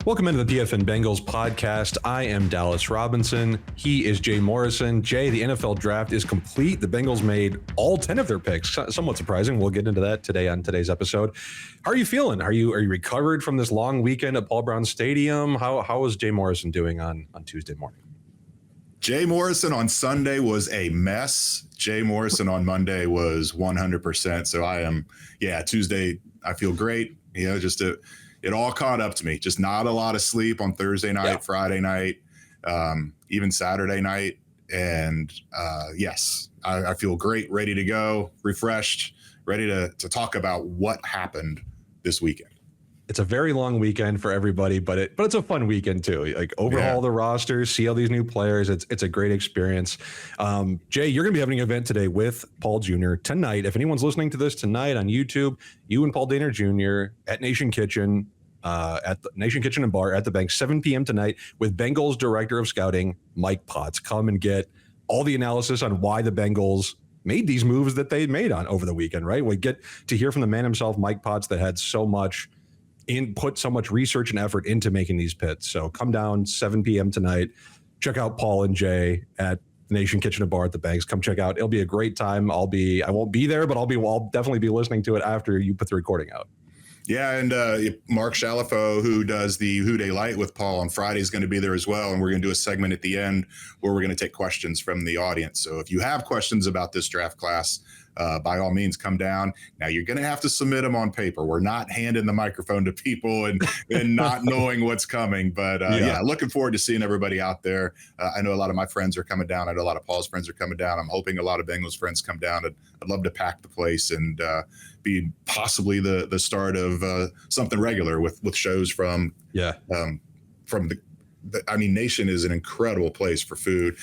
Welcome into the PFN Bengals podcast. I am Dallas Robinson. He is Jay Morrison. Jay, the NFL draft is complete. The Bengals made all 10 of their picks. Somewhat surprising. We'll get into that today on today's episode. How are you feeling? Are you recovered from this long weekend at Paul Brown Stadium? How is Jay Morrison doing on Tuesday morning? Jay Morrison on Sunday was a mess. Jay Morrison on Monday was 100%. So Tuesday, I feel great. It all caught up to me. Just not a lot of sleep on Thursday night, Friday night, even Saturday night. And yes, I feel great, ready to go, refreshed, ready to talk about what happened this weekend. It's a very long weekend for everybody, but it's a fun weekend too. Like overhaul the roster, see all these new players. It's a great experience. Jay, you're going to be having an event today with Paul Jr. tonight. If anyone's listening to this tonight on YouTube, you and Paul Dehner Jr. at Nation Kitchen, at the Nation Kitchen and Bar at the Bank, 7 p.m. tonight with Bengals Director of Scouting, Mike Potts. Come and get all the analysis on why the Bengals made these moves that they made on over the weekend, right? We get to hear from the man himself, Mike Potts, that had so much research and effort into making these picks. So come down 7 p.m. tonight. Check out Paul and Jay at the Nation Kitchen and Bar at the Banks. Come check out. It'll be a great time. I won't be there, but I'll definitely be listening to it after you put the recording out. Yeah, and Mark Shalafo, who does the Who Day Light with Paul on Friday, is going to be there as well. And we're going to do a segment at the end where we're going to take questions from the audience. So if you have questions about this draft class, by all means, come down. Now, you're going to have to submit them on paper. We're not handing the microphone to people and not knowing what's coming. But looking forward to seeing everybody out there. I know a lot of my friends are coming down. I know a lot of Paul's friends are coming down. I'm hoping a lot of Bengals friends come down. I'd love to pack the place and be possibly the start of something regular with shows from Nation is an incredible place for food.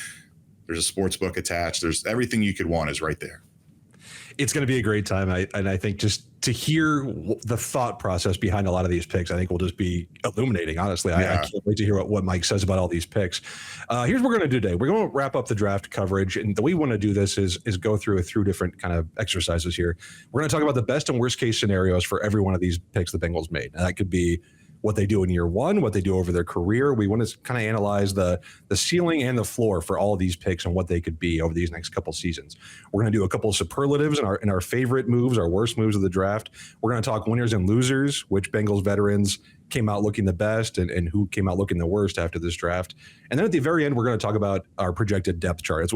There's a sports book attached. There's everything you could want is right there. It's going to be a great time. I think just to hear the thought process behind a lot of these picks, I think will just be illuminating, honestly. I can't wait to hear what Mike says about all these picks. Here's what we're going to do today. We're going to wrap up the draft coverage. And the way we want to do this is go through different kind of exercises here. We're going to talk about the best and worst case scenarios for every one of these picks the Bengals made. And that could be what they do in year one, what they do over their career. We want to kind of analyze the ceiling and the floor for all of these picks and what they could be over these next couple seasons. We're going to do a couple of superlatives in our favorite moves, our worst moves of the draft. We're going to talk winners and losers, which Bengals veterans came out looking the best and who came out looking the worst after this draft. And then at the very end, we're going to talk about our projected depth chart.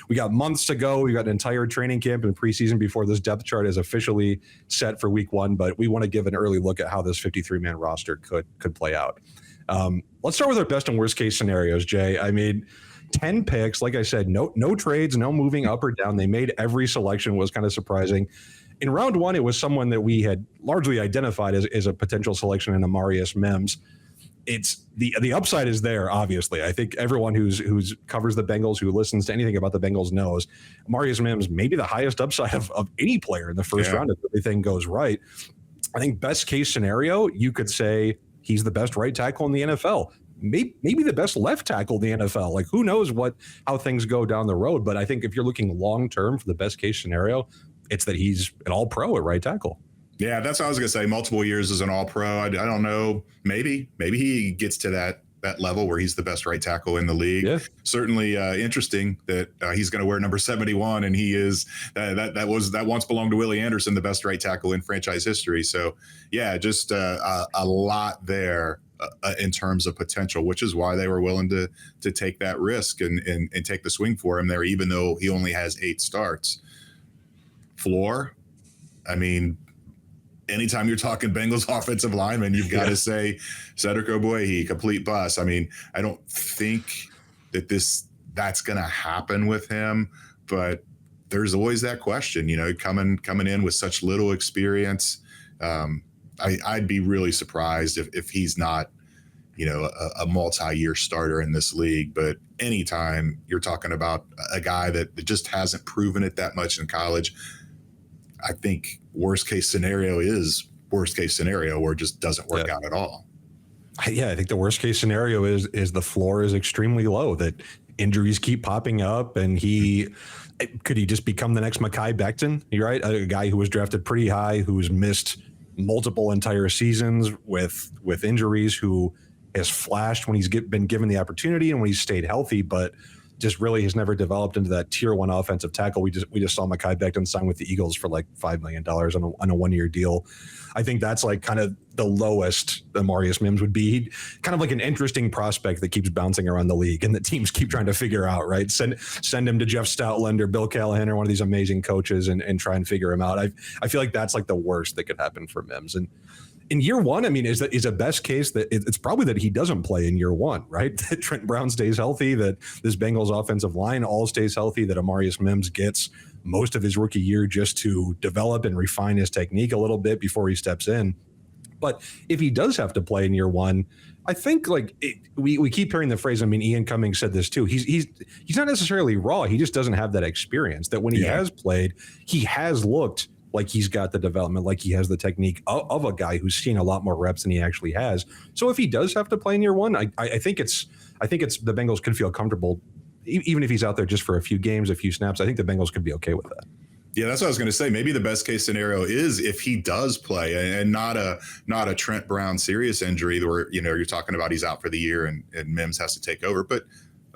We got months to go. We got an entire training camp and preseason before this depth chart is officially set for week one, but we want to give an early look at how this 53-man roster could play out. Let's start with our best and worst case scenarios, Jay. I mean, 10 picks, like I said, no trades, no moving up or down. They made every selection, was kind of surprising. In round one, it was someone that we had largely identified as a potential selection in Amarius Mims. It's the upside is there, obviously. I think everyone who's covers the Bengals, who listens to anything about the Bengals knows Amarius Mims may be the highest upside of any player in the first round if everything goes right. I think best case scenario, you could say he's the best right tackle in the NFL. Maybe the best left tackle in the NFL. Like, who knows how things go down the road. But I think if you're looking long-term for the best case scenario, it's that he's an all-pro at right tackle. Yeah, that's what I was going to say. Multiple years as an all-pro. I don't know. Maybe he gets to that level where he's the best right tackle in the league. Yeah. Certainly interesting that he's going to wear number 71, and he is that once belonged to Willie Anderson, the best right tackle in franchise history. So, yeah, just a lot there in terms of potential, which is why they were willing to take that risk and take the swing for him there, even though he only has 8 starts. Floor, I mean, anytime you're talking Bengals offensive lineman, you've got to say Cedric Ogbuehi, complete bust. I mean, I don't think that's going to happen with him, but there's always that question, coming in with such little experience. I'd be really surprised if he's not, a multi-year starter in this league. But anytime you're talking about a guy that just hasn't proven it that much in college, I think worst case scenario is worst case scenario where it just doesn't work out at all. Yeah, I think the worst case scenario is the floor is extremely low, that injuries keep popping up, and could he just become the next Mekhi Becton? You're right, a guy who was drafted pretty high, who's missed multiple entire seasons with injuries, who has flashed when he's been given the opportunity and when he's stayed healthy, but just really has never developed into that tier 1 offensive tackle. We just saw Mekhi Becton sign with the Eagles for like $5 million on a 1-year deal. I think that's like kind of the lowest Amarius Mims would be. He'd kind of like an interesting prospect that keeps bouncing around the league and the teams keep trying to figure out, right? Send him to Jeff Stoutland or Bill Callahan or one of these amazing coaches and try and figure him out. I feel like that's like the worst that could happen for Mims. And in year 1, I mean, is a best case that it's probably that he doesn't play in year 1, right? That Trent Brown stays healthy, that this Bengals offensive line all stays healthy, that Amarius Mims gets most of his rookie year just to develop and refine his technique a little bit before he steps in. But if he does have to play in year 1, I think we keep hearing the phrase. I mean, Ian Cummings said this too. He's not necessarily raw. He just doesn't have that experience. That when he has played, he has looked like he's got the development, like he has the technique of a guy who's seen a lot more reps than he actually has. So if he does have to play in year 1, I think it's the Bengals could feel comfortable, even if he's out there just for a few games, a few snaps. I think the Bengals could be okay with that. Yeah, that's what I was going to say. Maybe the best case scenario is if he does play and not a Trent Brown serious injury where, you're talking about he's out for the year and Mims has to take over, but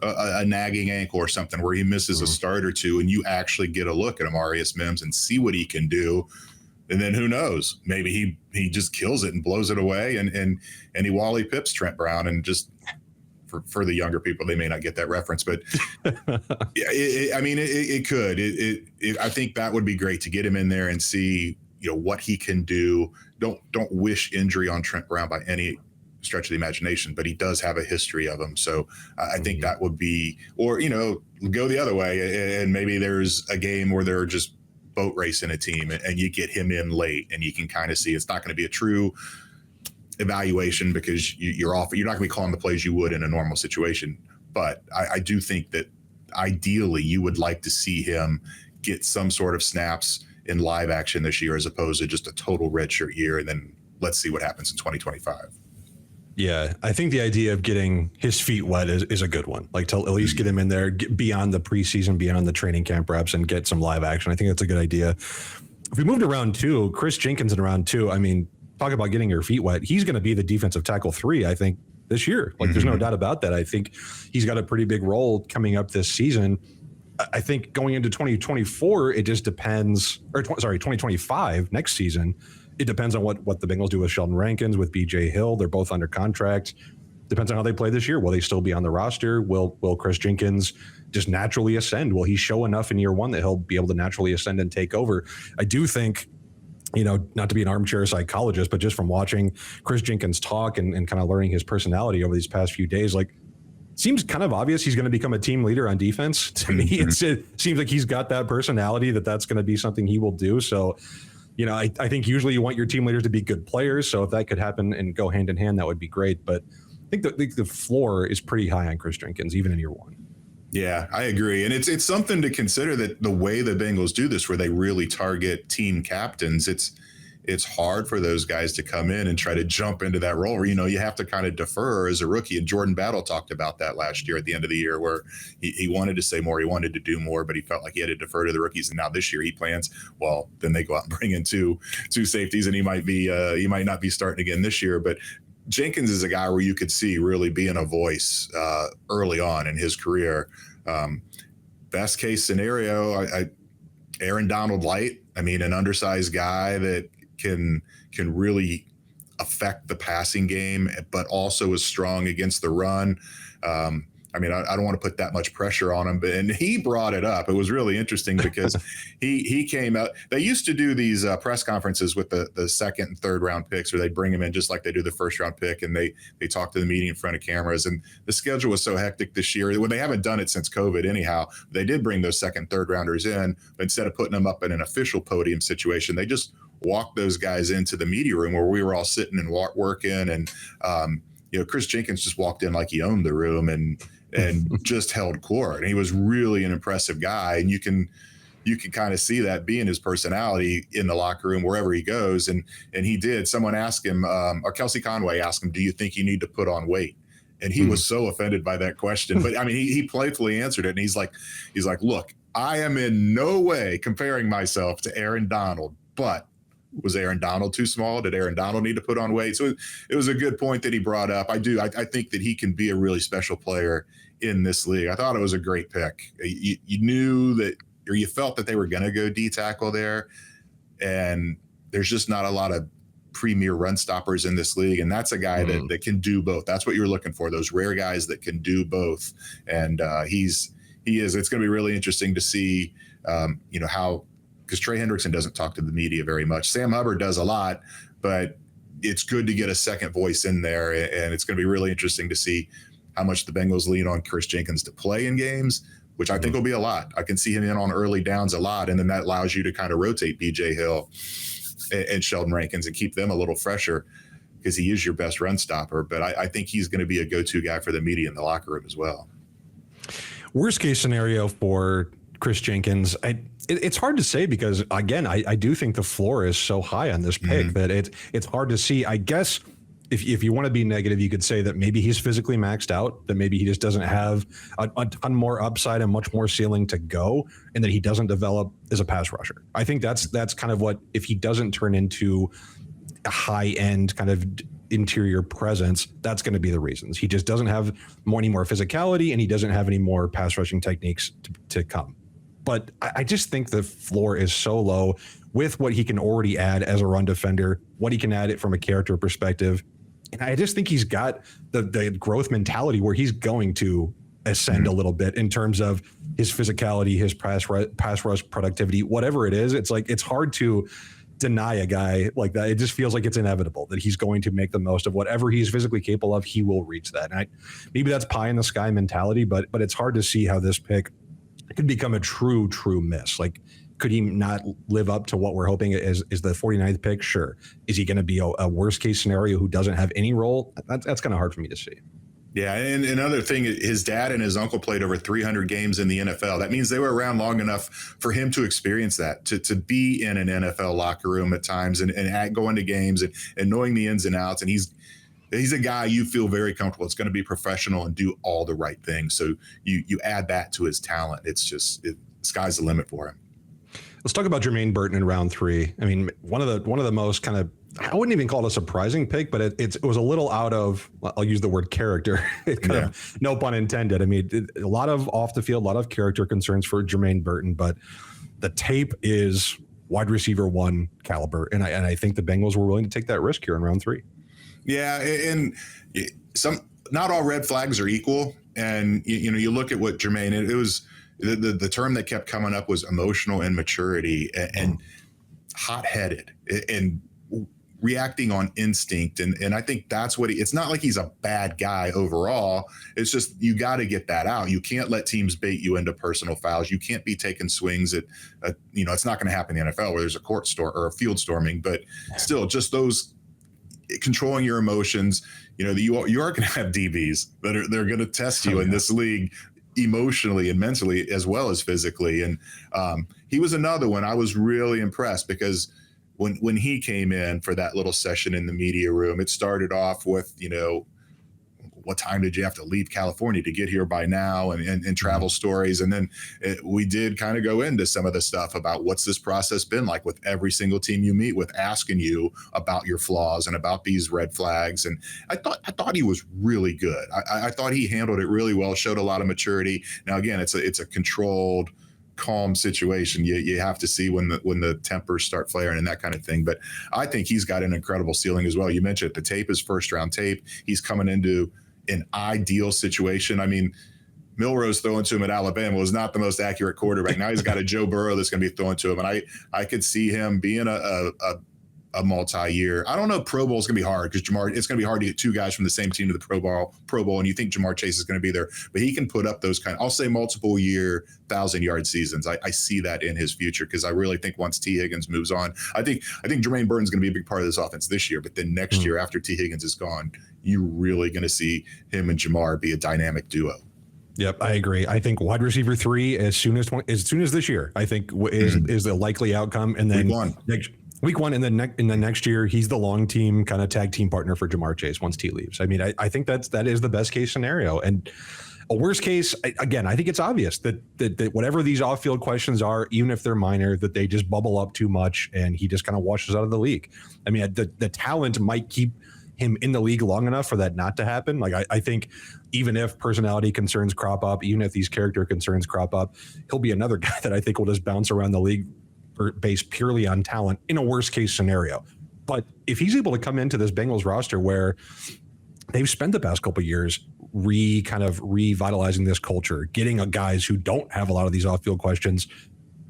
a nagging ankle or something where he misses a start or two and you actually get a look at Amarius Mims and see what he can do. And then who knows, maybe he just kills it and blows it away and he Wally Pips Trent Brown. And just for the younger people, they may not get that reference, but yeah, it could. I think that would be great to get him in there and see, what he can do. Don't wish injury on Trent Brown by any stretch of the imagination, but he does have a history of them. So I think that would be, or, go the other way. And maybe there's a game where they're just boat racing a team and you get him in late and you can kind of see it's not going to be a true evaluation because you're not going to be calling the plays you would in a normal situation. But I do think that ideally you would like to see him get some sort of snaps in live action this year, as opposed to just a total redshirt year. And then let's see what happens in 2025. Yeah, I think the idea of getting his feet wet is a good one. Like to at least get him in there beyond the preseason, beyond the training camp reps, and get some live action. I think that's a good idea. If we moved to round 2, Chris Jenkins in round 2, I mean, talk about getting your feet wet. He's going to be the defensive tackle 3, I think, this year. Like there's no doubt about that. I think he's got a pretty big role coming up this season. I think going into 2024, it just depends, 2025, next season, it depends on what the Bengals do with Sheldon Rankins, with BJ Hill. They're both under contract. Depends on how they play this year. Will they still be on the roster? Will Chris Jenkins just naturally ascend? Will he show enough in year 1 that he'll be able to naturally ascend and take over? I do think, not to be an armchair psychologist, but just from watching Chris Jenkins talk and kind of learning his personality over these past few days, like, seems kind of obvious he's going to become a team leader on defense. To me, it seems like he's got that personality that's going to be something he will do. So, I think usually you want your team leaders to be good players. So if that could happen and go hand in hand, that would be great. But I think the floor is pretty high on Chris Jenkins, even in year 1. Yeah, I agree. And it's something to consider that the way the Bengals do this, where they really target team captains, it's hard for those guys to come in and try to jump into that role where, you have to kind of defer as a rookie. And Jordan Battle talked about that last year at the end of the year, where he wanted to say more, he wanted to do more, but he felt like he had to defer to the rookies. And now this year he plans, well, then they go out and bring in two safeties, and he might not be starting again this year. But Jenkins is a guy where you could see really being a voice early on in his career. Best case scenario, Aaron Donald light. I mean, an undersized guy that can really affect the passing game, but also is strong against the run. I mean, I don't want to put that much pressure on him, and he brought it up. It was really interesting because he came out. They used to do these press conferences with the second and third round picks, where they'd bring him in just like they do the first round pick, and they talk to the media in front of cameras. And the schedule was so hectic this year. Well, they haven't done it since COVID anyhow. They did bring those second, third rounders in, but instead of putting them up in an official podium situation, they just walked those guys into the media room where we were all sitting and working. And, Chris Jenkins just walked in like he owned the room and just held court. And he was really an impressive guy. And you can kind of see that being his personality in the locker room, wherever he goes. And he did. Someone asked him, or Kelsey Conway asked him, do you think you need to put on weight? And he was so offended by that question. But I mean, he playfully answered it. And he's like, look, I am in no way comparing myself to Aaron Donald, but Was Aaron Donald too small? Did Aaron Donald need to put on weight? So it was a good point that he brought up. I think that he can be a really special player in this league. I thought it was a great pick. You knew that, or you felt that they were going to go D tackle there, and there's just not a lot of premier run stoppers in this league, and that's a guy that can do both. That's what you're looking for, those rare guys that can do both, and he is. It's going to be really interesting to see, how, because Trey Hendrickson doesn't talk to the media very much. Sam Hubbard does a lot, but it's good to get a second voice in there, and it's going to be really interesting to see how much the Bengals lean on Chris Jenkins to play in games, which I think will be a lot. I can see him in on early downs a lot, and then that allows you to kind of rotate BJ Hill and Sheldon Rankins and keep them a little fresher, because he is your best run stopper. But I think he's going to be a go-to guy for the media in the locker room as well. Worst case scenario for Chris Jenkins, it's hard to say, because again, I do think the floor is so high on this pick that it's hard to see. I guess if you want to be negative, you could say that maybe he's physically maxed out, that maybe he just doesn't have a ton more upside and much more ceiling to go, and that he doesn't develop as a pass rusher. I think that's kind of what, if he doesn't turn into a high end kind of interior presence, that's going to be the reasons. He just doesn't have any more physicality, and he doesn't have any more pass rushing techniques to come. But I just think the floor is so low with what he can already add as a run defender, what he can add it from a character perspective. And I just think he's got the growth mentality where he's going to ascend a little bit in terms of his physicality, his pass rush productivity, whatever it is. It's like, it's hard to deny a guy like that. It just feels like it's inevitable that he's going to make the most of whatever he's physically capable of. He will reach that. And maybe that's pie in the sky mentality, but it's hard to see how this pick could become a true miss. Like, could he not live up to what we're hoping is the 49th pick? Sure. Is he going to be a worst case scenario who doesn't have any role? That's kind of hard for me to see. Yeah, and another thing, his dad and his uncle played over 300 games in the NFL. That means they were around long enough for him to experience that, to be in an NFL locker room at times and going to games and knowing the ins and outs. And he's a guy you feel very comfortable. It's going to be professional and do all the right things. So you add that to his talent. It's just sky's the limit for him. Let's talk about Jermaine Burton in round 3. I mean, one of the most kind of, I wouldn't even call it a surprising pick, but it was a little out of, I'll use the word character. It kind of, no pun intended. I mean, a lot of off the field, a lot of character concerns for Jermaine Burton, but the tape is wide receiver 1 caliber. And I think the Bengals were willing to take that risk here in round 3. Yeah. And not all red flags are equal. And, you look at what Jermaine, it was, the term that kept coming up was emotional immaturity and hot-headed and reacting on instinct. And I think that's what it's not like he's a bad guy overall. It's just, you got to get that out. You can't let teams bait you into personal fouls. You can't be taking swings at it's not going to happen in the NFL where there's a court storm or a field storming, but still just those controlling your emotions. You are going to have DBs they're going to test you in this league emotionally and mentally as well as physically. And he was another one I was really impressed, because when he came in for that little session in the media room, it started off with, what time did you have to leave California to get here by now, and travel stories. And then we did kind of go into some of the stuff about what's this process been like with every single team you meet with, asking you about your flaws and about these red flags. And I thought he was really good. I thought he handled it really well, showed a lot of maturity. Now, again, it's a controlled, calm situation. You have to see when the tempers start flaring and that kind of thing. But I think he's got an incredible ceiling as well. You mentioned the tape is first round tape. He's coming into an ideal situation. I mean, Milrose throwing to him at Alabama was not the most accurate quarterback. Now he's got a Joe Burrow that's going to be throwing to him. And I could see him being a multi-year. I don't know. Pro Bowl is going to be hard because it's going to be hard to get 2 guys from the same team to the Pro Bowl. And you think Jamar Chase is going to be there, but he can put up those I'll say multiple year 1,000-yard seasons. I see that in his future, because I really think once T Higgins moves on, I think Jermaine Burton's going to be a big part of this offense this year, but then next year after T Higgins is gone, you're really going to see him and Jamar be a dynamic duo. Yep, I agree. I think wide receiver 3 as soon as this year, I think is the likely outcome. And then Week 1, and then in the next year, he's the long team kind of tag team partner for Jamar Chase once T leaves. I mean, I think that is the best case scenario. And A worst case, again, I think it's obvious that whatever these off-field questions are, even if they're minor, that they just bubble up too much and he just kind of washes out of the league. I mean, the talent might keep him in the league long enough for that not to happen. Like I think even if personality concerns crop up, even if these character concerns crop up, he'll be another guy that I think will just bounce around the league based purely on talent in a worst case scenario. But if he's able to come into this Bengals roster where they've spent the past couple of years revitalizing this culture, getting guys who don't have a lot of these off-field questions.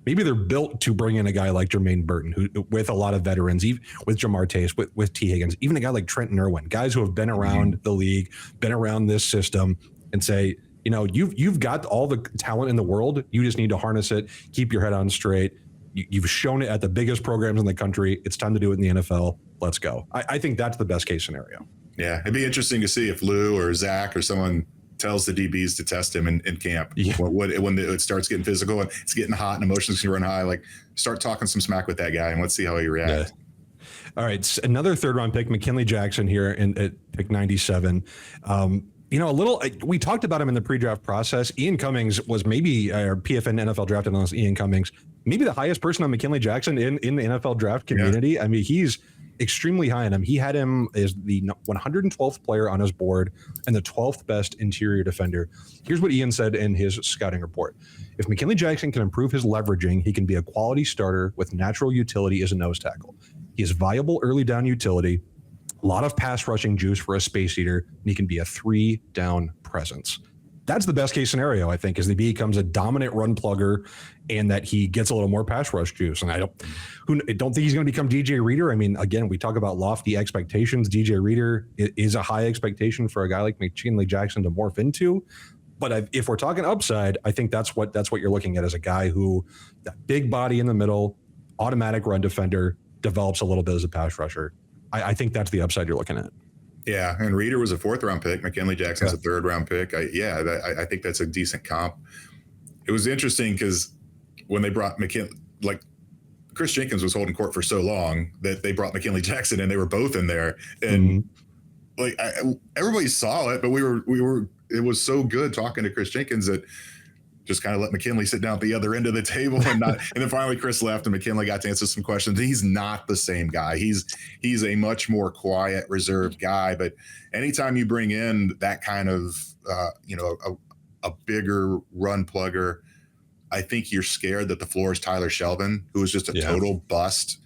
Maybe they're built to bring in a guy like Jermaine Burton, who with a lot of veterans, with Jamar Chase, with T. Higgins, even a guy like Trenton Irwin, guys who have been around the league, been around this system, and say, you've got all the talent in the world. You just need to harness it, keep your head on straight. You've shown it at the biggest programs in the country. It's time to do it in the NFL. Let's go. I think that's the best case scenario. Yeah, it'd be interesting to see if Lou or Zach or someone tells the DBs to test him in camp. Yeah. When it starts getting physical and it's getting hot and emotions can run high, like start talking some smack with that guy and let's see how he reacts. Yeah. All right, so another third-round pick, McKinley Jackson here at pick 97. We talked about him in the pre-draft process. Ian Cummings was maybe our PFN NFL draft analyst. Ian Cummings, maybe the highest person on McKinley Jackson in the NFL draft community. Yeah. I mean, he's extremely high on him. He had him as the 112th player on his board and the 12th best interior defender. Here's what Ian said in his scouting report. If McKinley Jackson can improve his leveraging, he can be a quality starter with natural utility as a nose tackle. He has viable early down utility, a lot of pass rushing juice for a space eater, and he can be a 3-down presence. That's the best case scenario, I think, is that he becomes a dominant run plugger and that he gets a little more pass rush juice. And I don't think he's going to become DJ Reader. I mean, again, we talk about lofty expectations. DJ Reader is a high expectation for a guy like McKinley Jackson to morph into. But if we're talking upside, I think that's what you're looking at as a guy who, that big body in the middle, automatic run defender, develops a little bit as a pass rusher. I think that's the upside you're looking at. Yeah, and Reader was a 4th-round pick. McKinley Jackson's a 3rd-round pick. I think that's a decent comp. It was interesting because when they brought McKinley, like Chris Jenkins was holding court for so long that they brought McKinley Jackson in. They were both in there, and everybody saw it, but we were. It was so good talking to Chris Jenkins that just kind of let McKinley sit down at the other end of the table and then finally Chris left and McKinley got to answer some questions. He's not the same guy. He's a much more quiet, reserved guy. But anytime you bring in that kind of, a bigger run plugger, I think you're scared that the floor is Tyler Shelvin, who was just a total bust.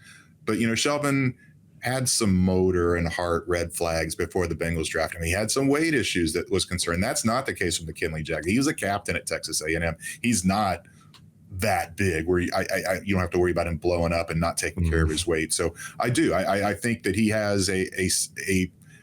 But, Shelvin had some motor and heart red flags before the Bengals drafted him. He had some weight issues that was concerned. That's not the case with McKinley Jackson. He was a captain at Texas A&M. He's not that big where you don't have to worry about him blowing up and not taking care of his weight. So I think that he has I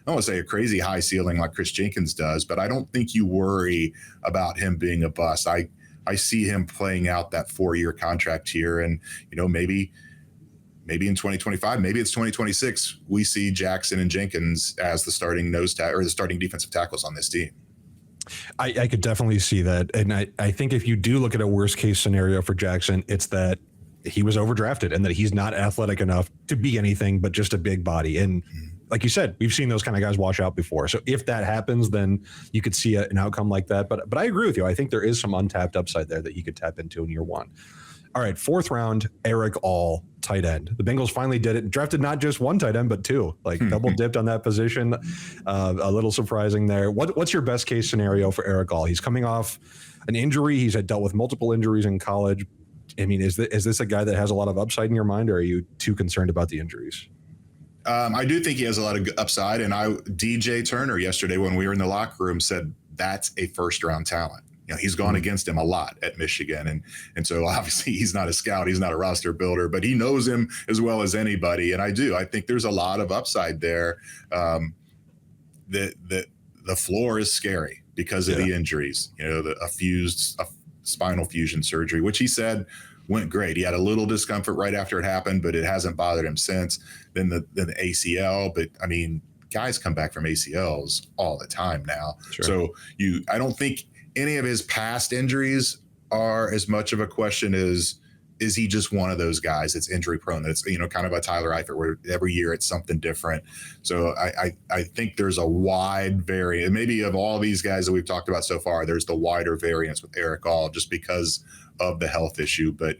don't want to say a crazy high ceiling like Chris Jenkins does, but I don't think you worry about him being a bust. I see him playing out that 4-year contract here, and maybe in 2025, maybe it's 2026, we see Jackson and Jenkins as the starting or the starting defensive tackles on this team. I could definitely see that. And I think if you do look at a worst case scenario for Jackson, it's that he was overdrafted and that he's not athletic enough to be anything but just a big body. And like you said, we've seen those kind of guys wash out before. So if that happens, then you could see an outcome like that. But I agree with you. I think there is some untapped upside there that he could tap into in year 1. All right, 4th round, Eric All, tight end. The Bengals finally did it. Drafted not just one tight end, but 2. Like double dipped on that position. A little surprising there. What's your best case scenario for Eric All? He's coming off an injury. He's had dealt with multiple injuries in college. I mean, is this a guy that has a lot of upside in your mind, or are you too concerned about the injuries? I do think he has a lot of upside. And DJ Turner yesterday when we were in the locker room said that's a 1st-round talent. He's gone against him a lot at Michigan. And so obviously he's not a scout. He's not a roster builder, but he knows him as well as anybody. And I think there's a lot of upside there. The floor is scary because of the injuries, a spinal fusion surgery, which he said went great. He had a little discomfort right after it happened, but it hasn't bothered him since. Then the ACL, but I mean, guys come back from ACLs all the time now. Sure. So I don't think any of his past injuries are as much of a question as is he just one of those guys that's injury prone? That's, kind of a Tyler Eifert where every year it's something different. So I think there's a wide variance. Maybe of all these guys that we've talked about so far, there's the wider variance with Eric All just because of the health issue. But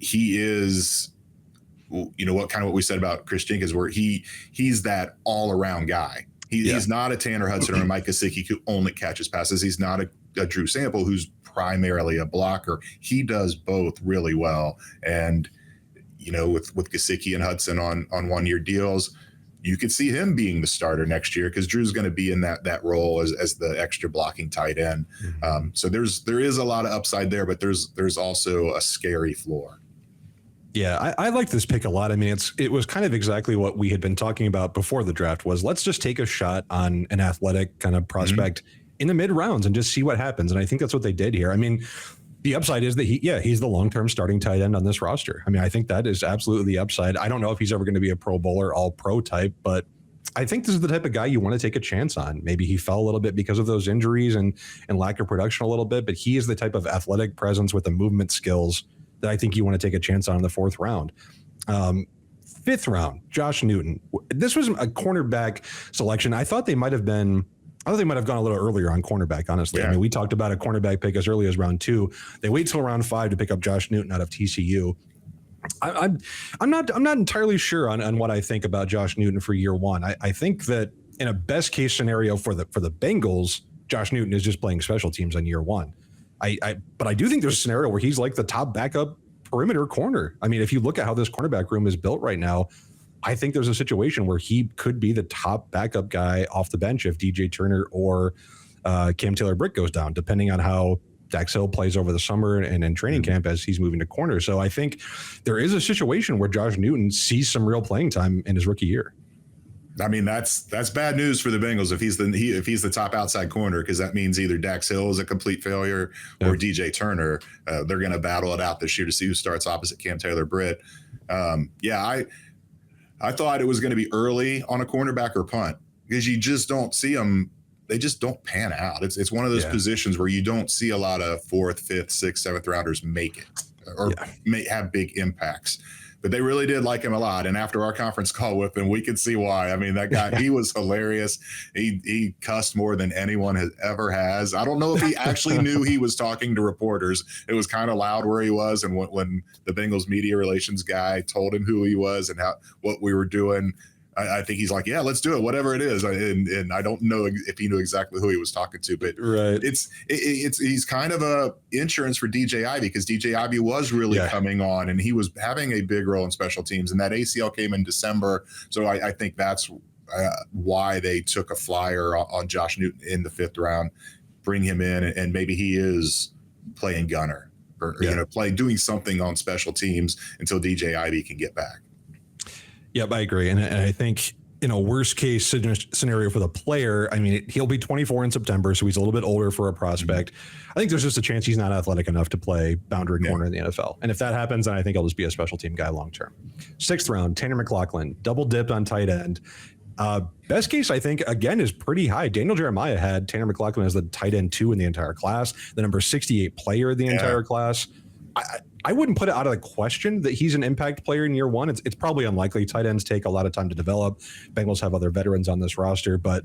he is, what we said about Chris Jenkins, where he's that all around guy. He's not a Tanner Hudson or a Mike Gesicki who only catches passes. He's not a Drew Sample who's primarily a blocker. He does both really well. And, with Gesicki and Hudson on 1-year deals, you could see him being the starter next year because Drew's going to be in that role as the extra blocking tight end. So there is a lot of upside there, but there's also a scary floor. Yeah, I like this pick a lot. I mean, it was kind of exactly what we had been talking about before the draft was let's just take a shot on an athletic kind of prospect in the mid rounds and just see what happens. And I think that's what they did here. I mean, the upside is that he's the long-term starting tight end on this roster. I mean, I think that is absolutely the upside. I don't know if he's ever going to be a Pro Bowler, all pro type, but I think this is the type of guy you want to take a chance on. Maybe he fell a little bit because of those injuries and lack of production a little bit, but he is the type of athletic presence with the movement skills that I think you want to take a chance on in the 4th round. 5th round, Josh Newton. This was a cornerback selection. I thought they might have gone a little earlier on cornerback, honestly. Yeah. I mean, we talked about a cornerback pick as early as round 2. They wait till round 5 to pick up Josh Newton out of TCU. I'm not entirely sure on what I think about Josh Newton for year 1. I think that in a best case scenario for the Bengals, Josh Newton is just playing special teams on year 1. But I do think there's a scenario where he's like the top backup perimeter corner. I mean, if you look at how this cornerback room is built right now, I think there's a situation where he could be the top backup guy off the bench if DJ Turner or Cam Taylor-Britt goes down, depending on how Dax Hill plays over the summer and in training camp as he's moving to corner. So I think there is a situation where Josh Newton sees some real playing time in his rookie year. I mean, that's bad news for the Bengals if he's the top outside corner, because that means either Dax Hill is a complete failure or DJ Turner. They're going to battle it out this year to see who starts opposite Cam Taylor-Britt. I thought it was going to be early on a cornerback or punt because you just don't see them. They just don't pan out. It's one of those positions where you don't see a lot of 4th, 5th, 6th, 7th rounders make it or may have big impacts. But they really did like him a lot. And after our conference call with him, we could see why. I mean, that guy, he was hilarious. He cussed more than anyone has. I don't know if he actually knew he was talking to reporters. It was kind of loud where he was. And when the Bengals media relations guy told him who he was and what we were doing, I think he's like, yeah, let's do it, whatever it is. And I don't know if he knew exactly who he was talking to, but he's kind of a insurance for DJ Ivey because DJ Ivey was really coming on and he was having a big role in special teams, and that ACL came in December. So I think that's why they took a flyer on Josh Newton in the 5th round, bring him in, and maybe he is playing gunner or doing something on special teams until DJ Ivey can get back. Yep, I agree. And I think in a worst case scenario for the player, I mean, he'll be 24 in September, so he's a little bit older for a prospect. I think there's just a chance he's not athletic enough to play boundary corner in the NFL. And if that happens, then I think he'll just be a special team guy long term. 6th round, Tanner McLachlan, double dipped on tight end. Best case, I think, again, is pretty high. Daniel Jeremiah had Tanner McLachlan as the tight end 2 in the entire class, the number 68 player in the entire class. I wouldn't put it out of the question that he's an impact player in year 1. It's probably unlikely. Tight ends take a lot of time to develop. Bengals have other veterans on this roster, but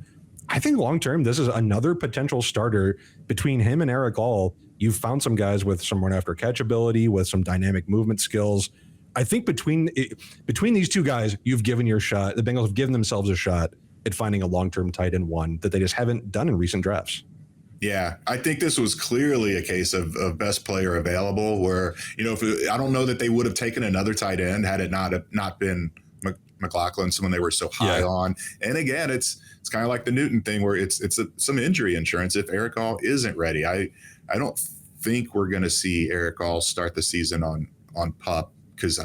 I think long-term, this is another potential starter. Between him and Eric All, you've found some guys with some run after catch ability, with some dynamic movement skills. I think between these two guys, you've given your shot. The Bengals have given themselves a shot at finding a long-term tight end 1 that they just haven't done in recent drafts. Yeah, I think this was clearly a case of best player available where, I don't know that they would have taken another tight end had it not been McLachlan, someone they were so high on. And again, it's kind of like the Newton thing where it's some injury insurance if Eric All isn't ready. I don't think we're going to see Eric All start the season on PUP because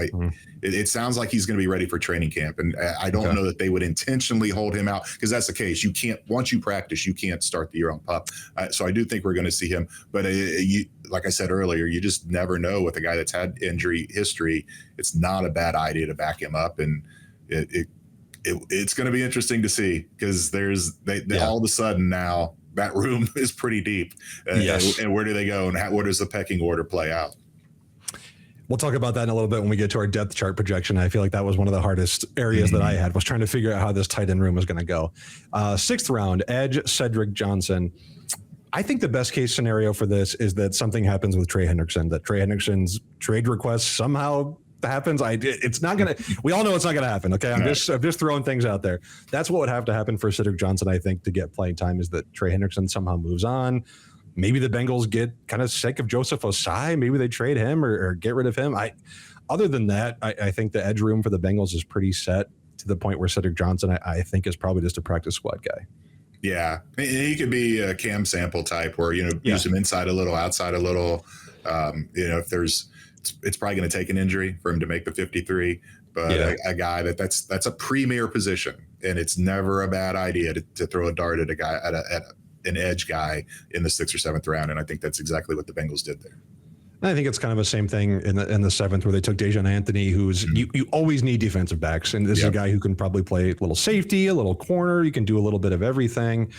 it sounds like he's going to be ready for training camp. And I don't know that they would intentionally hold him out because that's the case. You can't, once you practice, you can't start the year on PUP. So I do think we're going to see him. But like I said earlier, you just never know with a guy that's had injury history. It's not a bad idea to back him up. And it's going to be interesting to see because all of a sudden now that room is pretty deep. And where do they go and where does the pecking order play out? We'll talk about that in a little bit when we get to our depth chart projection. I feel like that was one of the hardest areas that I had, was trying to figure out how this tight end room was going to go. 6th round, edge Cedric Johnson. I think the best case scenario for this is that something happens with Trey Hendrickson, that Trey Hendrickson's trade request somehow happens. It's not going to, we all know it's not going to happen. Okay. I'm just throwing things out there. That's what would have to happen for Cedric Johnson, I think, to get playing time, is that Trey Hendrickson somehow moves on. Maybe the Bengals get kind of sick of Joseph Osai. Maybe they trade him or get rid of him. Other than that, I think the edge room for the Bengals is pretty set, to the point where Cedric Johnson, I think, is probably just a practice squad guy. Yeah, he could be a Cam Sample type, where use him inside a little, outside a little. If there's, it's probably going to take an injury for him to make the 53. But a guy that's a premier position, and it's never a bad idea to throw a dart at a guy at an edge guy in the 6th or 7th round, and I think that's exactly what the Bengals did there. I think it's kind of the same thing in the 7th, where they took Dejon Anthony, who's you always need defensive backs, and this is a guy who can probably play a little safety, a little corner. You can do a little bit of everything.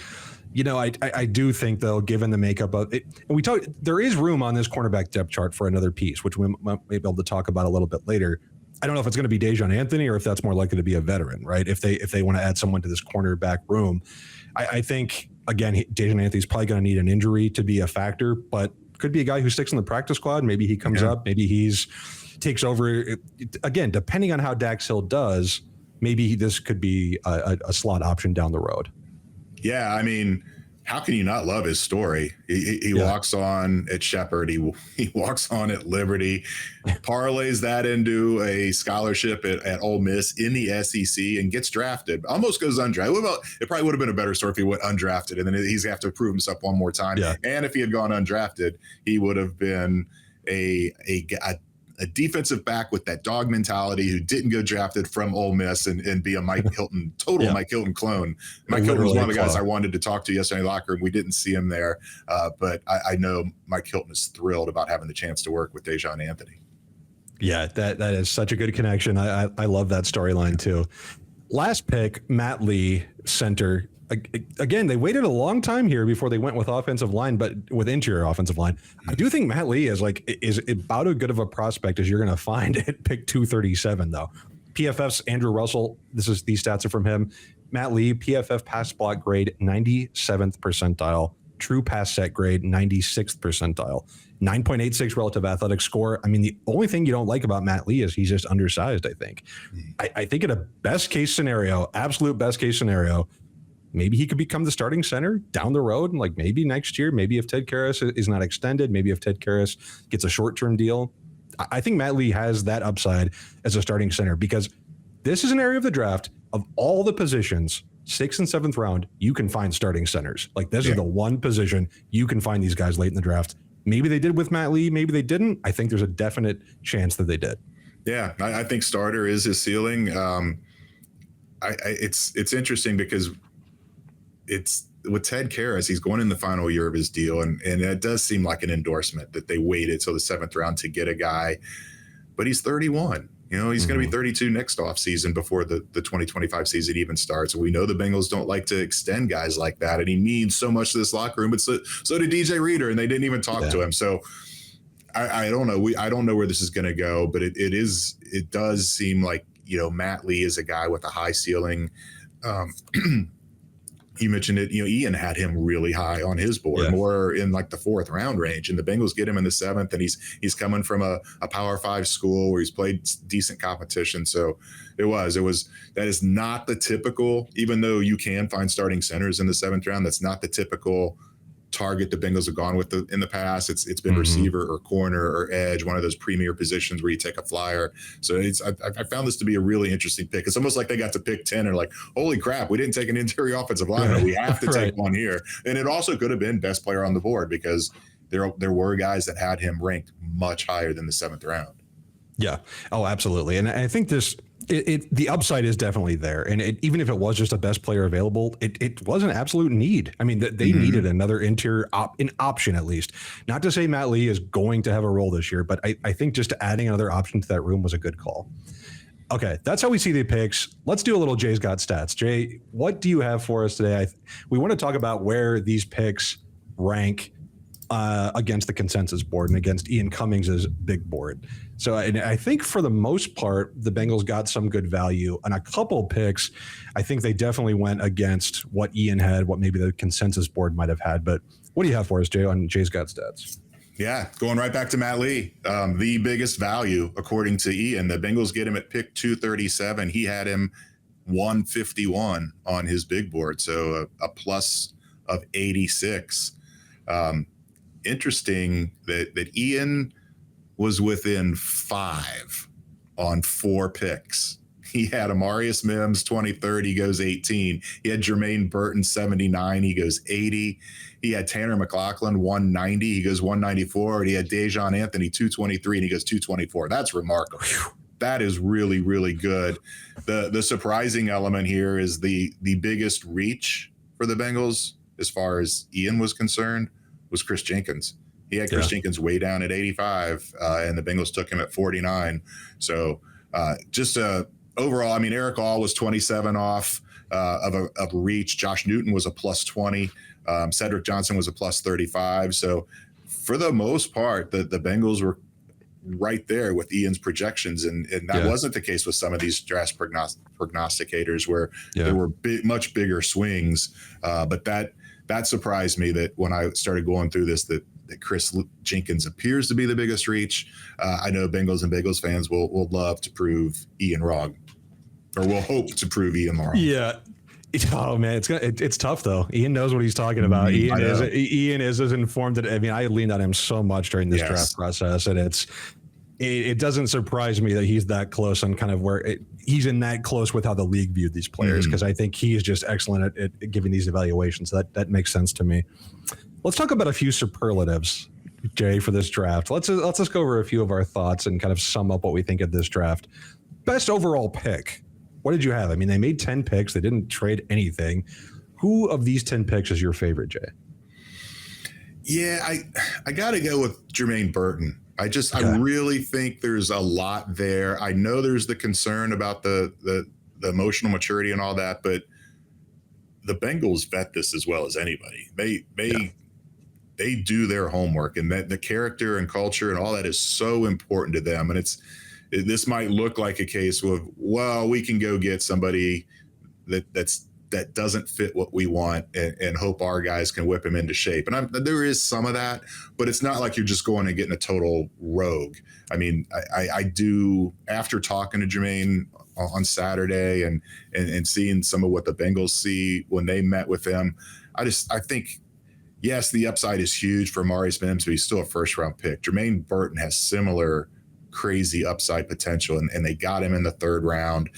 I do think, though, given the makeup of it, and there is room on this cornerback depth chart for another piece, which we might be able to talk about a little bit later. I don't know if it's going to be Dejon Anthony or if that's more likely to be a veteran, right? If they want to add someone to this cornerback room, I think, again, Dejon Anthony's probably going to need an injury to be a factor, but could be a guy who sticks in the practice squad. Maybe he comes up. Maybe takes over. Again, depending on how Dax Hill does, maybe this could be a slot option down the road. Yeah, I mean, how can you not love his story? He walks on at Shepherd. He walks on at Liberty, parlays that into a scholarship at Ole Miss in the SEC, and gets drafted. Almost goes undrafted. It probably would have been a better story if he went undrafted, and then he's have to prove himself one more time. Yeah. And if he had gone undrafted, he would have been a defensive back with that dog mentality, who didn't go drafted from Ole Miss and be a Mike Hilton, Mike Hilton clone. Mike Hilton was one of the guys I wanted to talk to yesterday in the locker room. We didn't see him there, but I know Mike Hilton is thrilled about having the chance to work with Dejon Anthony. Yeah, that is such a good connection. I love that storyline too. Last pick, Matt Lee, center. Again, they waited a long time here before they went with offensive line, but with interior offensive line. I do think Matt Lee is about as good of a prospect as you're going to find at pick 237, though. PFF's Andrew Russell, these stats are from him. Matt Lee, PFF pass block grade 97th percentile, true pass set grade 96th percentile, 9.86 relative athletic score. I mean, the only thing you don't like about Matt Lee is he's just undersized, I think. I think in a best case scenario, absolute best case scenario, maybe he could become the starting center down the road, like maybe next year, maybe if Ted Karras is not extended, maybe if Ted Karras gets a short-term deal. I think Matt Lee has that upside as a starting center, because this is an area of the draft, of all the positions, 6th and 7th round, you can find starting centers. Like, this is the one position you can find these guys late in the draft. Maybe they did with Matt Lee, maybe they didn't. I think there's a definite chance that they did. Yeah, I think starter is his ceiling. It's interesting because it's with Ted Karras, he's going in the final year of his deal, and it does seem like an endorsement that they waited till the 7th round to get a guy, but he's 31. He's going to be 32 next offseason before the 2025 season even starts. And we know the Bengals don't like to extend guys like that, and he means so much to this locker room. But so did DJ Reader, and they didn't even talk to him. So I don't know. I don't know where this is going to go, but it does seem like Matt Lee is a guy with a high ceiling. You mentioned it, Ian had him really high on his board, more in like the 4th round range, and the Bengals get him in the 7th, and he's coming from a Power 5 school where he's played decent competition. So that is not the typical, even though you can find starting centers in the 7th round, that's not the typical target the Bengals have gone with in the past. It's been receiver or corner or edge, one of those premier positions where you take a flyer. So I found this to be a really interesting pick. It's almost like they got to pick 10 and like, holy crap, we didn't take an interior offensive lineman. We have to take one here. And it also could have been best player on the board, because there were guys that had him ranked much higher than the 7th round. Yeah. Oh, absolutely. And I think the upside is definitely there. And even if it was just a best player available, it was an absolute need. I mean, they needed another interior an option, at least. Not to say Matt Lee is going to have a role this year, but I think just adding another option to that room was a good call. Okay, that's how we see the picks. Let's do a little Jay's Got Stats. Jay, what do you have for us today? We want to talk about where these picks rank against the consensus board and against Ian Cummings's big board. So and I think for the most part, the Bengals got some good value on a couple picks. I think they definitely went against what Ian had, what maybe the consensus board might have had. But what do you have for us, Jay, on Jay's Got Stats? Yeah, going right back to Matt Lee, the biggest value, according to Ian. The Bengals get him at pick 237. He had him 151 on his big board, so a plus of 86. Interesting that Ian was within 5 on 4 picks. He had Amarius Mims 23rd, he goes 18. He had Jermaine Burton 79, he goes 80. He had Tanner McLachlan 190, he goes 194. And he had Dejon Anthony 223, and he goes 224. That's remarkable. That is really, really good. The surprising element here is the biggest reach for the Bengals, as far as Ian was concerned, was Chris Jenkins. He had Chris Jenkins way down at 85, and the Bengals took him at 49. So overall, I mean, Eric All was 27 off of reach. Josh Newton was a plus 20. Cedric Johnson was a plus 35. So for the most part, the Bengals were right there with Ian's projections. And that wasn't the case with some of these draft prognosticators where there were much bigger swings. But that surprised me that when I started going through this, that Chris Jenkins appears to be the biggest reach. I know Bengals and Bengals fans will love to prove Ian wrong, or will hope to prove Ian wrong. Yeah. Oh man, it's tough though. Ian knows what he's talking about. Ian is as informed that, I mean, I leaned on him so much during this draft process, and it doesn't surprise me that he's that close on kind of where he's in that close with how the league viewed these players, because I think he is just excellent at giving these evaluations. So that makes sense to me. Let's talk about a few superlatives, Jay, for this draft. Let's just go over a few of our thoughts and kind of sum up what we think of this draft. Best overall pick. What did you have? I mean, they made 10 picks. They didn't trade anything. Who of these 10 picks is your favorite, Jay? Yeah, I got to go with Jermaine Burton. I really think there's a lot there. I know there's the concern about the emotional maturity and all that, but the Bengals vet this as well as anybody. They do their homework, and that the character and culture and all that is so important to them. And this might look like a case of, well, we can go get somebody that doesn't fit what we want and hope our guys can whip him into shape. And there is some of that, but it's not like you're just going and getting a total rogue. I mean, I do, after talking to Jermaine on Saturday and seeing some of what the Bengals see when they met with him, I think, yes, the upside is huge for Amarius Mims, but he's still a first-round pick. Jermaine Burton has similar crazy upside potential, and they got him in the 3rd round,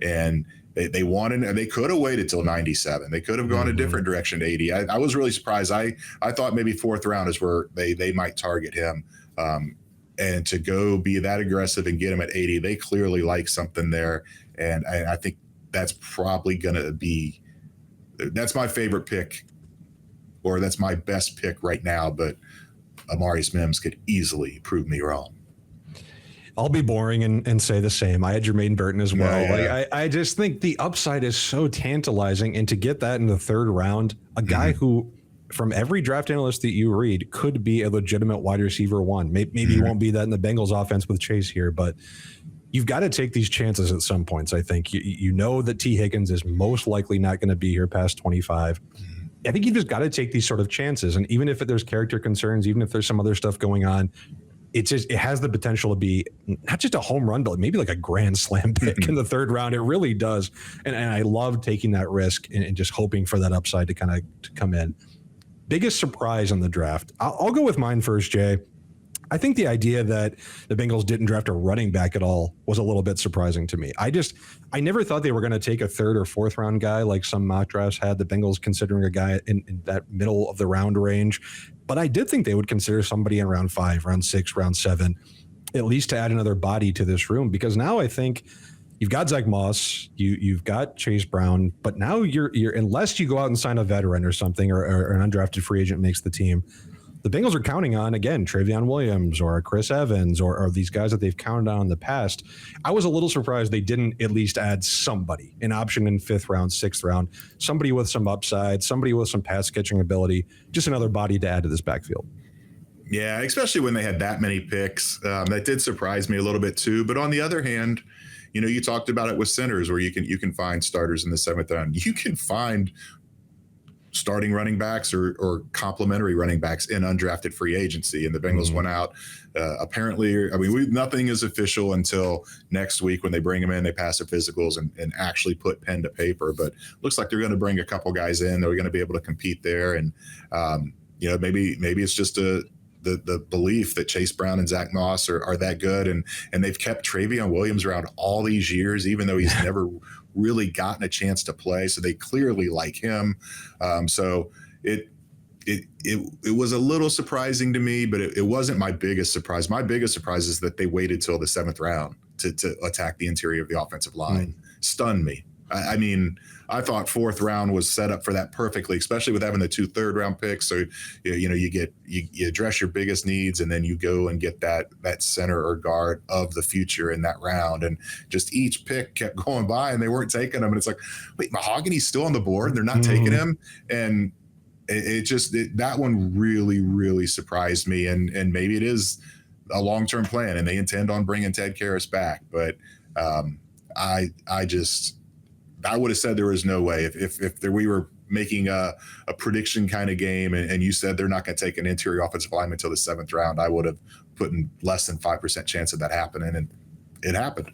and they wanted, and they could have waited till 97. They could have gone a different direction to 80. I was really surprised. I thought maybe 4th round is where they might target him, and to go be that aggressive and get him at 80, they clearly like something there, and I think that's probably going to be – that's my favorite pick, or that's my best pick right now, but Amarius Mims could easily prove me wrong. I'll be boring and say the same. I had Jermaine Burton as well. Yeah. I just think the upside is so tantalizing, and to get that in the 3rd round, a guy who, from every draft analyst that you read, could be a legitimate wide receiver 1. Maybe he won't be that in the Bengals offense with Chase here, but you've got to take these chances at some points. I think you know that T. Higgins is most likely not going to be here past 25. I think you just got to take these sort of chances. And even if there's character concerns, even if there's some other stuff going on, it has the potential to be not just a home run, but maybe like a grand slam pick in the 3rd round. It really does. And I love taking that risk and just hoping for that upside to kind of come in. Biggest surprise in the draft. I'll go with mine first, Jay. I think the idea that the Bengals didn't draft a running back at all was a little bit surprising to me. I never thought they were going to take a 3rd or 4th round guy like some mock drafts had the Bengals considering a guy in that middle of the round range. But I did think they would consider somebody in round 5, round 6, round 7, at least to add another body to this room. Because now I think you've got Zach Moss, you've got Chase Brown, but now you're unless you go out and sign a veteran or something, or an undrafted free agent makes the team, the Bengals are counting on, again, Travion Williams or Chris Evans or these guys that they've counted on in the past. I was a little surprised they didn't at least add somebody, an option in 5th round, 6th round, somebody with some upside, somebody with some pass catching ability, just another body to add to this backfield. Yeah, especially when they had that many picks. That did surprise me a little bit too. But on the other hand, you talked about it with centers where you can find starters in the seventh round. You can find starting running backs or complementary running backs in undrafted free agency. And the Bengals went out. Apparently, I mean, nothing is official until next week when they bring them in, they pass their physicals and actually put pen to paper. But looks like they're going to bring a couple guys in. They're going to be able to compete there. And, maybe it's just the belief that Chase Brown and Zach Moss are that good. And they've kept Travion Williams around all these years, even though he's never really gotten a chance to play. So they clearly like him. So it was a little surprising to me, but it wasn't my biggest surprise. My biggest surprise is that they waited till the seventh round to attack the interior of the offensive line. Stunned me. I mean, I thought fourth round was set up for that perfectly, especially with having the 2 third-round picks. So, you address your biggest needs, and then you go and get that center or guard of the future in that round. And just each pick kept going by, and they weren't taking them. And it's like, wait, Mahogany's still on the board. They're not taking him. And that one really, really surprised me. And maybe it is a long-term plan, and they intend on bringing Ted Karras back. But I would have said there was no way if we were making a prediction kind of game and you said they're not going to take an interior offensive lineman until the seventh round, I would have put in less than 5% chance of that happening. And it happened.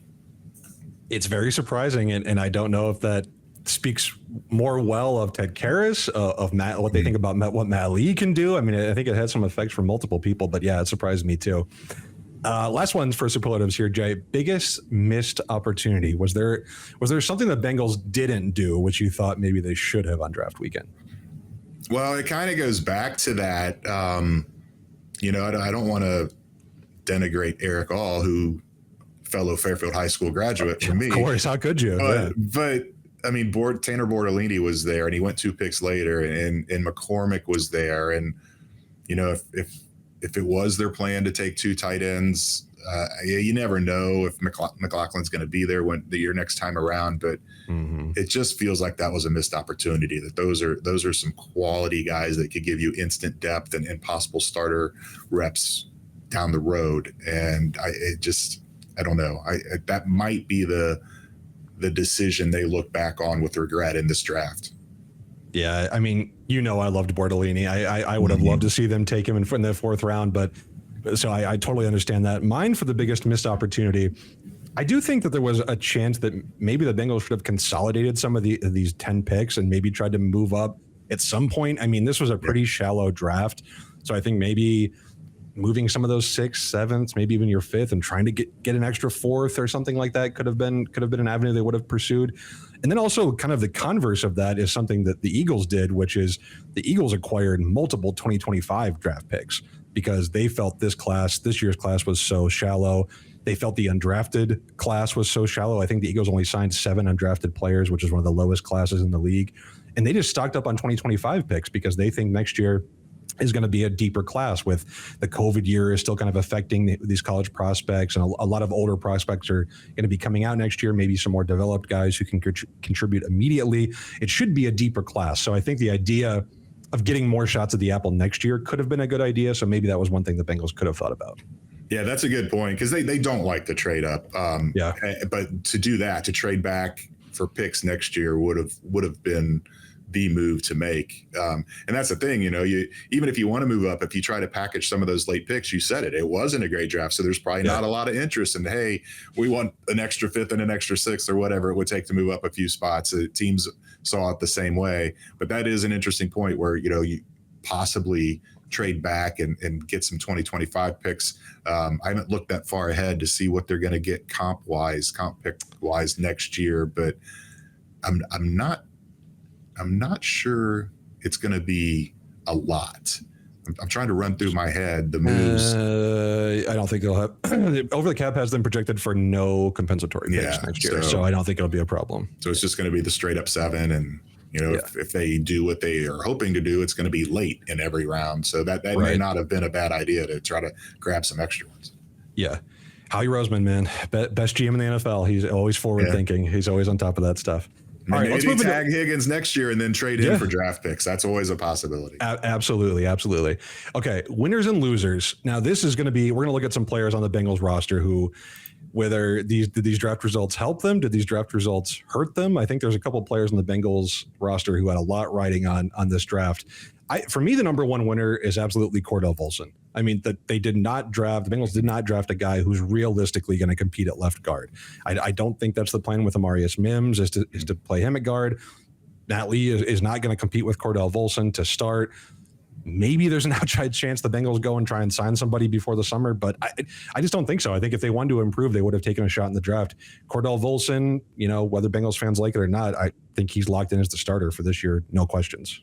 It's very surprising. And I don't know if that speaks more well of Ted Karras, of Matt, what they think about what Matt Lee can do. I mean, I think it had some effects for multiple people, but yeah, it surprised me too. Last one for superlatives here, Jay. Biggest missed opportunity. Was there something the Bengals didn't do, which you thought maybe they should have on draft weekend? Well, it kind of goes back to that. I don't want to denigrate Eric All, who fellow Fairfield High School graduate for me. Of course, how could you? But I mean, Tanner Bortolini was there, and he went 2 picks later, and McCormick was there, and if it was their plan to take 2 tight ends, you never know if McLaughlin's going to be there when the year next time around. But it just feels like that was a missed opportunity. That those are some quality guys that could give you instant depth and possible starter reps down the road. And I don't know. That might be the decision they look back on with regret in this draft. Yeah, I mean, I loved Bortolini. I would have loved to see them take him in the fourth round, but so I totally understand that. Mine for the biggest missed opportunity, I do think that there was a chance that maybe the Bengals should have consolidated some of these 10 picks and maybe tried to move up at some point. I mean, this was a pretty shallow draft, so I think maybe moving some of those 6th, 7th, maybe even your 5th, and trying to get an extra 4th or something like that could have been an avenue they would have pursued. And then also kind of the converse of that is something that the Eagles did, which is the Eagles acquired multiple 2025 draft picks because they felt this year's class was so shallow. They felt the undrafted class was so shallow. I think the Eagles only signed 7 undrafted players, which is one of the lowest classes in the league. And they just stocked up on 2025 picks because they think next year is going to be a deeper class. With the COVID year is still kind of affecting these college prospects, and a lot of older prospects are going to be coming out next year, maybe some more developed guys who can contribute immediately. It should be a deeper class. So I think the idea of getting more shots at the apple next year could have been a good idea. So maybe that was one thing the Bengals could have thought about. Yeah, that's a good point because they don't like to trade up. But to do that, to trade back for picks next year would have been the move to make. And that's the thing, even if you want to move up, if you try to package some of those late picks, you said it wasn't a great draft. So there's probably not a lot of interest in, hey, we want an extra 5th and an extra 6th or whatever it would take to move up a few spots. Teams saw it the same way. But that is an interesting point where, you possibly trade back and get some 2025 picks. I haven't looked that far ahead to see what they're going to get comp pick wise next year, but I'm not sure it's going to be a lot. I'm trying to run through my head the moves. I don't think they'll have over the cap has them projected for no compensatory picks next year, so I don't think it'll be a problem. So it's just going to be the straight up 7, and if they do what they are hoping to do, it's going to be late in every round. So that may not have been a bad idea to try to grab some extra ones. Yeah. Howie Roseman, man, best GM in the NFL. He's always forward thinking. He's always on top of that stuff. All right, maybe they tag Higgins next year and then trade him for draft picks. That's always a possibility. Absolutely. Okay, winners and losers. Now, this is going to be, we're going to look at some players on the Bengals roster who, whether did these draft results help them? Did these draft results hurt them? I think there's a couple of players on the Bengals roster who had a lot riding on this draft. For me, the number one winner is absolutely Cordell Volson. I mean, the Bengals did not draft a guy who's realistically going to compete at left guard. I don't think that's the plan with Amarius Mims is to play him at guard. Matt Lee is not going to compete with Cordell Volson to start. Maybe there's an outside chance the Bengals go and try and sign somebody before the summer, but I just don't think so. I think if they wanted to improve, they would have taken a shot in the draft. Cordell Volson, whether Bengals fans like it or not, I think he's locked in as the starter for this year. No questions.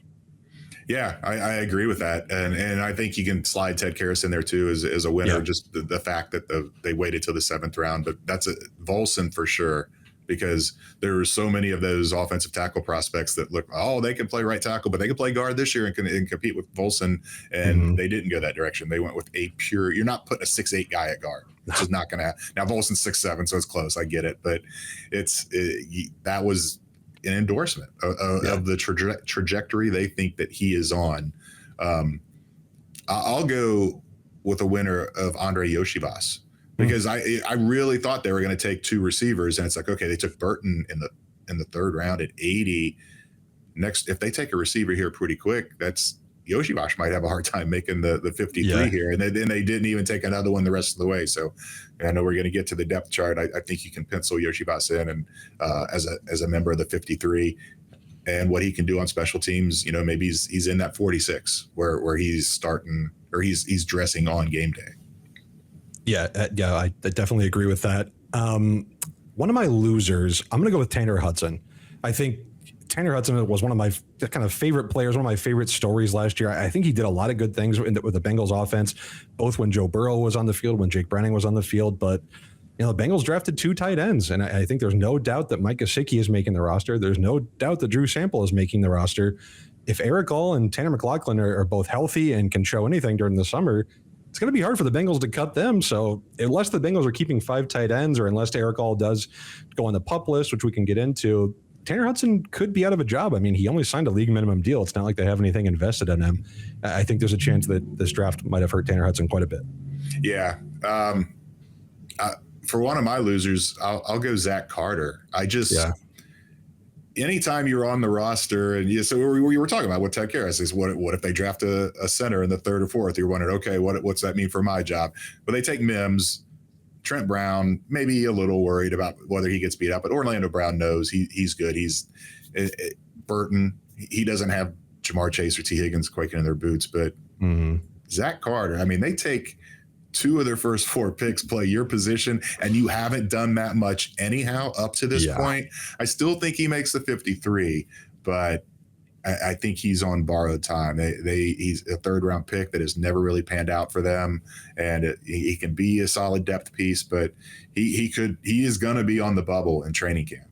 Yeah, I agree with that. And I think you can slide Ted Karras in there too as a winner, just the fact that they waited till the 7th round. But that's a Volson for sure, because there were so many of those offensive tackle prospects that look, they can play right tackle, but they can play guard this year and compete with Volson. And they didn't go that direction. They went with you're not putting a 6'8" guy at guard. It's just not going to happen. Now, Volson's 6'7", so it's close. I get it. But that was an endorsement of the trajectory they think that he is on. I'll go with a winner of Andre Yoshibas, because I really thought they were going to take 2 receivers, and it's like, okay, they took Burton in the 3rd round at 80. Next, if they take a receiver here pretty quick, that's Yoshibas might have a hard time making the 53 here. And then they didn't even take another one the rest of the way. So I know we're going to get to the depth chart. I think you can pencil Yoshibas in and as a member of the 53, and what he can do on special teams. Maybe he's in that 46 where he's starting, or he's dressing on game day. Yeah, I definitely agree with that. One of my losers, I'm going to go with Tanner Hudson. I think Tanner Hudson was one of my kind of favorite players, one of my favorite stories last year. I think he did a lot of good things with the Bengals offense, both when Joe Burrow was on the field, when Jake Browning was on the field. But, the Bengals drafted 2 tight ends, and I think there's no doubt that Mike Gesicki is making the roster. There's no doubt that Drew Sample is making the roster. If Eric All and Tanner McLaughlin are both healthy and can show anything during the summer, it's going to be hard for the Bengals to cut them. So unless the Bengals are keeping 5 tight ends, or unless Eric All does go on the PUP list, which we can get into, Tanner Hudson could be out of a job. I mean, he only signed a league minimum deal. It's not like they have anything invested in him. I think there's a chance that this draft might have hurt Tanner Hudson quite a bit. Yeah. For one of my losers, I'll go Zach Carter. Anytime you're on the roster, and so we were talking about what Ted Karras is, what if they draft a center in the 3rd or 4th? You're wondering, okay, what's that mean for my job? But they take Mims, Trent Brown, maybe a little worried about whether he gets beat up, but Orlando Brown knows he's good. Burton, he doesn't have Jamar Chase or T. Higgins quaking in their boots, but Zach Carter, I mean, they take 2 of their first 4 picks, play your position, and you haven't done that much anyhow up to this point. I still think he makes the 53, but I think he's on borrowed time. He's a 3rd round pick that has never really panned out for them, and he can be a solid depth piece, but he is going to be on the bubble in training camp.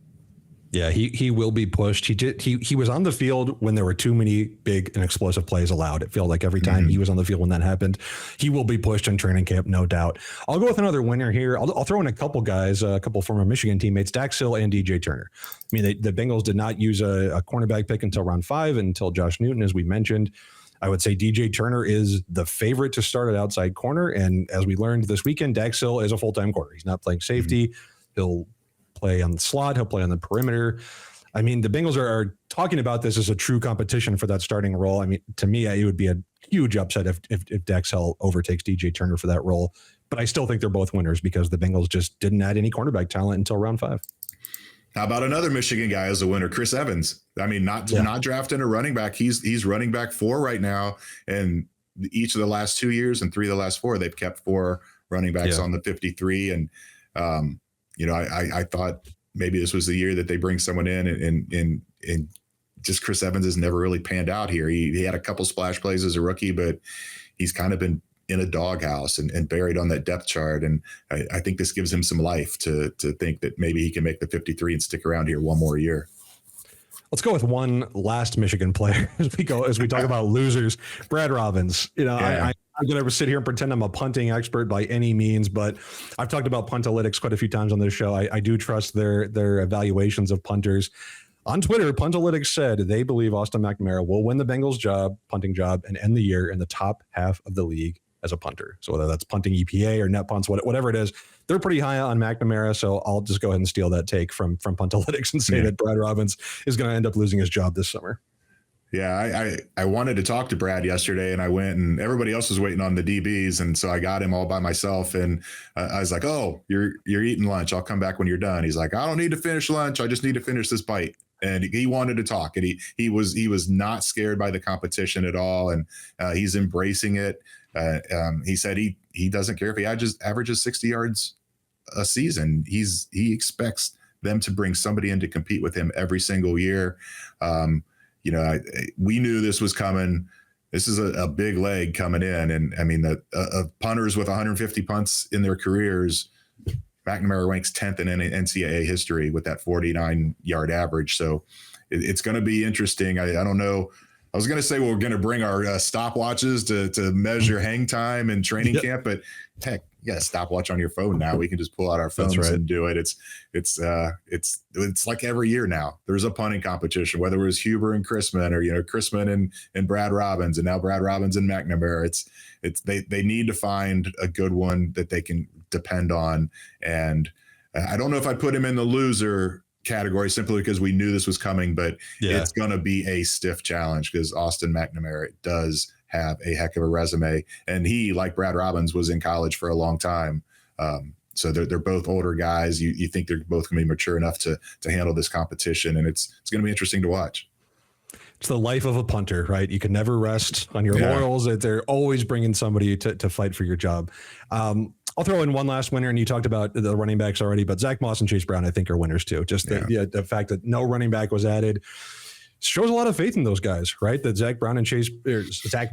Yeah, he will be pushed. He was on the field when there were too many big and explosive plays allowed. It felt like every time he was on the field when that happened. He will be pushed in training camp, no doubt. I'll go with another winner here. I'll throw in a couple guys, a couple former Michigan teammates, Dax Hill and DJ Turner. I mean, the Bengals did not use a cornerback pick until round 5, until Josh Newton, as we mentioned. I would say DJ Turner is the favorite to start at outside corner. And as we learned this weekend, Dax Hill is a full-time corner. He's not playing safety. He'll play on the slot. He'll play on the perimeter. I mean, the Bengals are talking about this as a true competition for that starting role. I mean, to me, it would be a huge upset if Dax Hill overtakes DJ Turner for that role. But I still think they're both winners because the Bengals just didn't add any cornerback talent until round 5. How about another Michigan guy as a winner, Chris Evans? I mean, not drafting a running back. He's running back 4 right now. And each of the last 2 years and 3 of the last 4, they've kept 4 running backs on the 53. And, I thought maybe this was the year that they bring someone in and just Chris Evans has never really panned out here. He had a couple splash plays as a rookie, but he's kind of been in a doghouse and buried on that depth chart. And I think this gives him some life to think that maybe he can make the 53 and stick around here one more year. Let's go with one last Michigan player as we talk about losers. Brad Robbins. I'm going to sit here and pretend I'm a punting expert by any means, but I've talked about Puntalytics quite a few times on this show. I do trust their evaluations of punters. On Twitter, Puntalytics said they believe Austin McNamara will win the Bengals punting job, and end the year in the top half of the league as a punter. So whether that's punting EPA or net punts, whatever it is, they're pretty high on McNamara. So I'll just go ahead and steal that take from Puntalytics and say that Brad Robbins is going to end up losing his job this summer. Yeah, I wanted to talk to Brad yesterday, and I went, and everybody else was waiting on the DBs, and so I got him all by myself. And I was like, "Oh, you're eating lunch. I'll come back when you're done." He's like, "I don't need to finish lunch. I just need to finish this bite." And he wanted to talk, and he was not scared by the competition at all, and he's embracing it. He said he doesn't care if he averages 60 yards a season. He expects them to bring somebody in to compete with him every single year. We knew this was coming. This is a big leg coming in. And I mean, the punters with 150 punts in their careers, McNamara ranks 10th in NCAA history with that 49-yard average. So it's going to be interesting. I don't know. I was going to say we're going to bring our stopwatches to measure hang time and training camp, but heck, you got a stopwatch on your phone now. We can just pull out our phones and do it. It's like every year now. There's a punting competition, whether it was Huber and Chrisman, or Chrisman and Brad Robbins, and now Brad Robbins and McNamara. They need to find a good one that they can depend on. And I don't know if I put him in the loser category simply because we knew this was coming, but it's going to be a stiff challenge because Austin McNamara does have a heck of a resume, and he, like Brad Robbins, was in college for a long time. So they're both older guys. You think they're both going to be mature enough to handle this competition, and it's going to be interesting to watch. It's the life of a punter, right? You can never rest on your laurels. They're always bringing somebody to fight for your job. I'll throw in one last winner, and you talked about the running backs already, but Zach Moss and Chase Brown, I think, are winners too. Just the fact that no running back was added shows a lot of faith in those guys, right? That Zach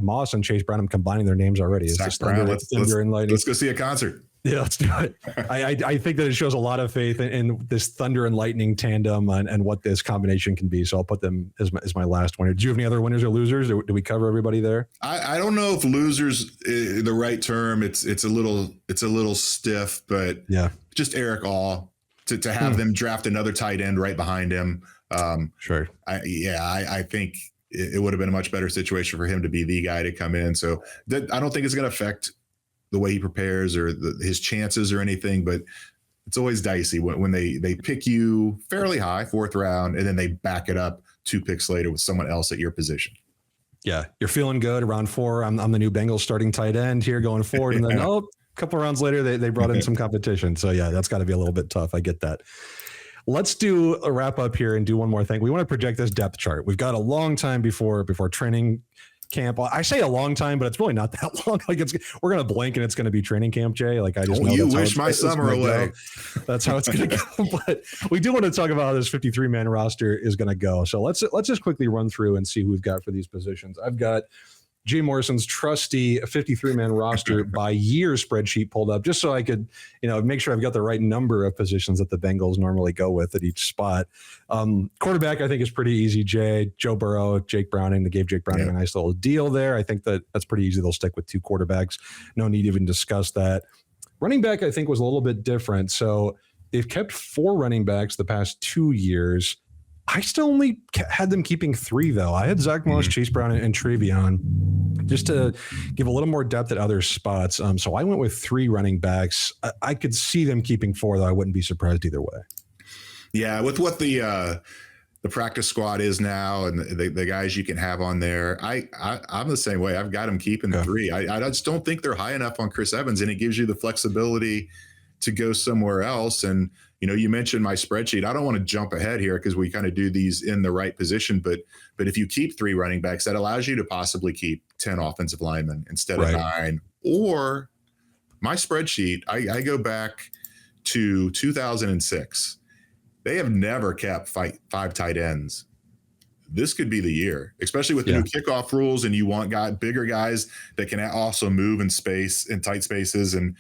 Moss and Chase Brown, I'm combining their names already. It's Zach Brown, let's go see a concert. Yeah, let's do it. I think that it shows a lot of faith in this Thunder and Lightning tandem and what this combination can be. So I'll put them as my last winner. Do you have any other winners or losers? Do we cover everybody there? I don't know if losers is the right term. It's a little stiff, but just Eric All to have them draft another tight end right behind him. Sure. I think it would have been a much better situation for him to be the guy to come in. So I don't think it's going to affect the way he prepares or his chances or anything, but it's always dicey when they pick you fairly high, 4th round, and then they back it up 2 picks later with someone else at your position. Yeah. You're feeling good around 4. I'm the new Bengals starting tight end here going forward. And then, a couple of rounds later, they brought in some competition. So yeah, that's got to be a little bit tough. I get that. Let's do a wrap up here and do one more thing. We want to project this depth chart. We've got a long time before training camp. I say a long time, but it's really not that long. Like we're going to blink and it's going to be training camp, Jay. Like I just know you wish my summer away. That's how it's going to go. But we do want to talk about how this 53-man roster is going to go. So let's just quickly run through and see who we've got for these positions. I've got Jay Morrison's trusty 53-man roster by year spreadsheet pulled up just so I could, make sure I've got the right number of positions that the Bengals normally go with at each spot. Quarterback, I think, is pretty easy. Joe Burrow, Jake Browning. They gave Jake Browning a nice little deal there. I think that's pretty easy. They'll stick with 2 quarterbacks. No need to even discuss that. Running back, I think, was a little bit different. So they've kept 4 running backs the past 2 years. I still only had them keeping 3, though. I had Zach Moss, Chase Brown, and Trevion just to give a little more depth at other spots. So I went with 3 running backs. I could see them keeping 4, though. I wouldn't be surprised either way. Yeah, with what the practice squad is now and the guys you can have on there, I'm the same way. I've got them keeping 3. I just don't think they're high enough on Chris Evans, and it gives you the flexibility to go somewhere else. And you mentioned my spreadsheet. I don't want to jump ahead here because we kind of do these in the right position. But if you keep 3 running backs, that allows you to possibly keep 10 offensive linemen instead of 9. Or my spreadsheet, I go back to 2006. They have never kept 5 tight ends. This could be the year, especially with the new kickoff rules, and you want bigger guys that can also move in tight spaces, and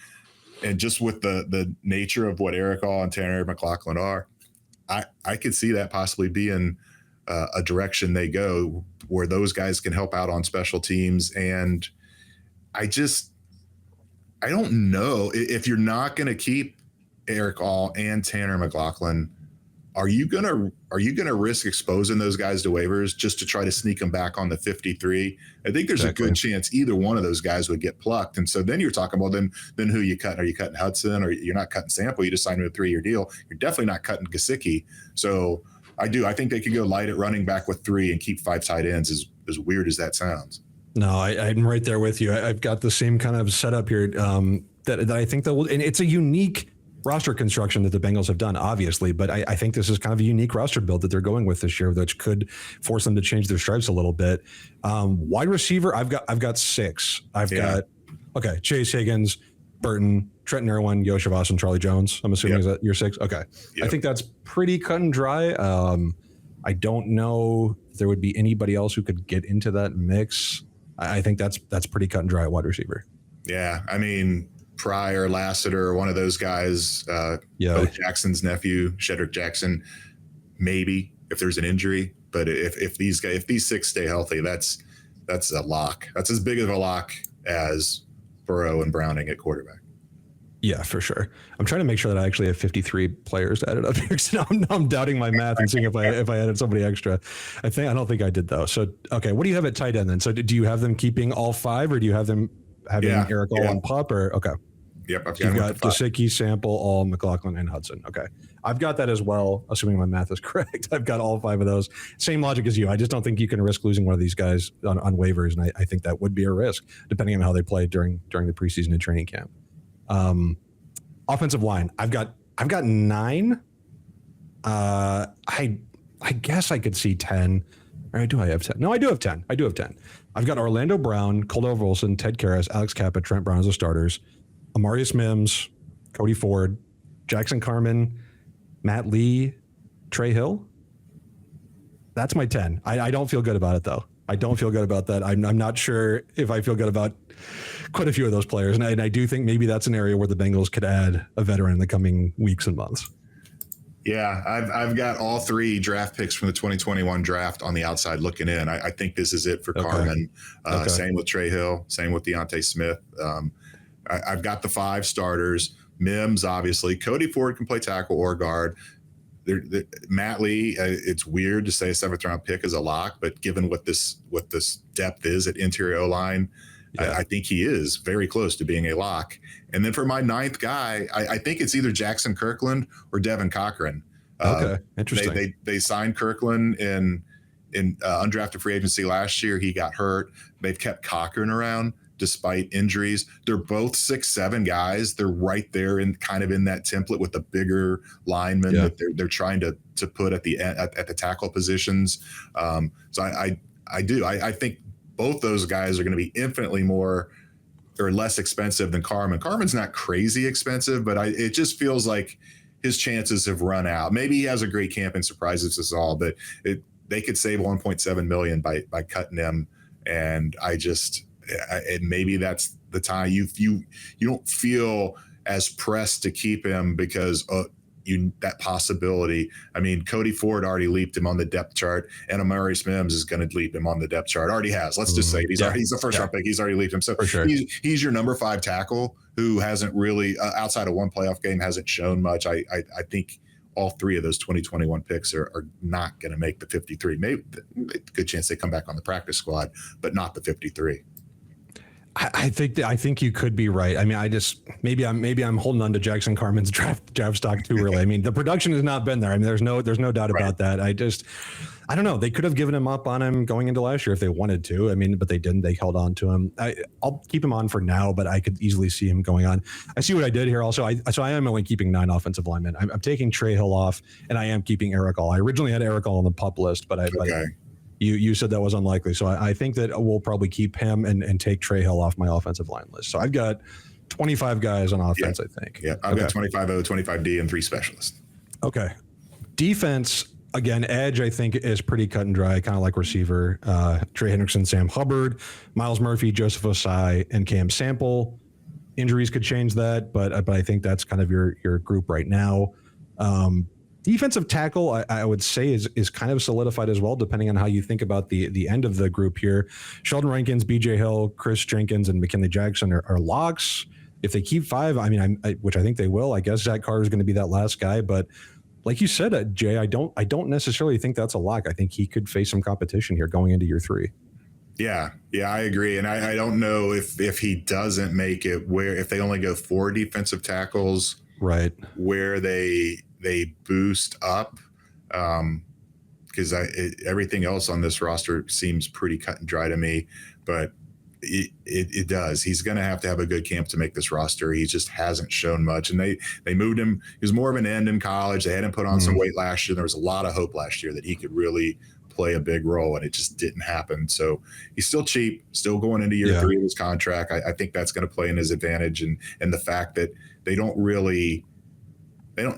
just with the nature of what Eric All and Tanner McLachlan are, I could see that possibly being a direction they go where those guys can help out on special teams. And I don't know if you're not going to keep Eric All and Tanner McLachlan, are you gonna risk exposing those guys to waivers just to try to sneak them back on the 53? I think there's a good chance either one of those guys would get plucked. And so then you're talking about then who you cut? Are you cutting Hudson, or you're not cutting Sample? You just signed him a 3-year deal. You're definitely not cutting Gesicki. So I think they could go light at running back with 3 and keep 5 tight ends, as weird as that sounds. No, I'm right there with you. I've got the same kind of setup here that I think that will, and it's a unique roster construction that the Bengals have done, obviously, but I think this is kind of a unique roster build that they're going with this year, which could force them to change their stripes a little bit. Wide receiver, I've got 6. I've got Chase Higgins, Burton, Trenton Irwin, Yoshi Voss, and Charlie Jones. I'm assuming is that your 6? Okay. Yep. I think that's pretty cut and dry. I don't know if there would be anybody else who could get into that mix. I think that's pretty cut and dry at wide receiver. Yeah, I mean, Pryor, Lassiter, one of those guys, Bo Jackson's nephew, Shedrick Jackson, maybe if there's an injury. But if these 6 stay healthy, that's a lock. That's as big of a lock as Burrow and Browning at quarterback. Yeah, for sure. I'm trying to make sure that I actually have 53 players added up here. So now I'm doubting my math and seeing if I added somebody extra. I don't think I did though. So okay, what do you have at tight end then? So do you have them keeping all 5, or do you have them having Eric All and Pup? Or okay. Yep, You've got Gesicki, Sample, All, McLaughlin, and Hudson. Okay, I've got that as well, assuming my math is correct. I've got all 5 of those. Same logic as you. I just don't think you can risk losing one of these guys on waivers, and I think that would be a risk depending on how they play during the preseason and training camp. Offensive line, I've got 9. I guess I could see 10. Or do I have 10? No, I do have 10. I've got Orlando Brown, Cordell Wilson, Ted Karras, Alex Kappa, Trent Brown as the starters. Amarius Mims, Cody Ford, Jackson Carman, Matt Lee, Trey Hill. That's my 10. I don't feel good about it, though. I don't feel good about that. I'm not sure if I feel good about quite a few of those players. And I do think maybe that's an area where the Bengals could add a veteran in the coming weeks and months. Yeah, I've got all 3 draft picks from the 2021 draft on the outside looking in. I think this is it for Carman. Same with Trey Hill. Same with Deontay Smith. I've got the 5 starters. Mims, obviously. Cody Ford can play tackle or guard. Matt Lee, it's weird to say a 7th round pick is a lock, but given what this depth is at interior O-line, I think he is very close to being a lock. And then for my 9th guy, I think it's either Jackson Kirkland or Devin Cochran. Okay, interesting. They signed Kirkland in undrafted free agency last year. He got hurt. They've kept Cochran around despite injuries. They're both 6'7" guys. They're right there in that template with the bigger linemen that they're trying to put at the tackle positions. So I think both those guys are going to be infinitely more or less expensive than Carman. Carman's not crazy expensive, but it just feels like his chances have run out. Maybe he has a great camp and surprises us all, but they could save $1.7 million by cutting him. And maybe that's the time you don't feel as pressed to keep him because that possibility. I mean, Cody Ford already leaped him on the depth chart, and Amarius Mims is going to leap him on the depth chart. Already has. Let's just say he's a first round pick. He's already leaped him. So he's your number 5 tackle who hasn't really, outside of one playoff game, hasn't shown much. I think all 3 of those 2021 picks are not going to make the 53. Maybe good chance they come back on the practice squad, but not the 53. I think you could be right. I mean, maybe I'm holding on to Jackson Carman's draft stock too early. I mean, the production has not been there. I mean, there's no doubt about that. I don't know. They could have given him up on him going into last year if they wanted to. I mean, but they didn't. They held on to him. I'll keep him on for now, but I could easily see him going on. I see what I did here. Also, I am only keeping 9 offensive linemen. I'm taking Trey Hill off, and I am keeping Eric All. I originally had Eric All on the PUP list, but You said that was unlikely. So I think that we'll probably keep him and take Trey Hill off my offensive line list. So I've got 25 guys on offense, I think. Yeah, I've got 25O, 25D, and 3 specialists. Okay. Defense, again, edge, I think, is pretty cut and dry, kind of like receiver. Trey Hendrickson, Sam Hubbard, Miles Murphy, Joseph Osai, and Cam Sample. Injuries could change that, but I think that's kind of your group right now. Defensive tackle, I would say, is kind of solidified as well, depending on how you think about the end of the group here. Sheldon Rankins, BJ Hill, Chris Jenkins, and McKinley Jackson are locks. If they keep 5, I mean, which I think they will, I guess Zach Carter is going to be that last guy. But like you said, Jay, I don't necessarily think that's a lock. I think he could face some competition here going into year 3. Yeah, I agree. And I don't know if he doesn't make it, where if they only go 4 defensive tackles, right, where they boost up, because everything else on this roster seems pretty cut and dry to me. But it does. He's going to have a good camp to make this roster. He just hasn't shown much. And they moved him. He was more of an end in college. They had him put on some weight last year. There was a lot of hope last year that he could really play a big role, and it just didn't happen. So he's still cheap, still going into year 3 of his contract. I think that's going to play in his advantage, and the fact that they don't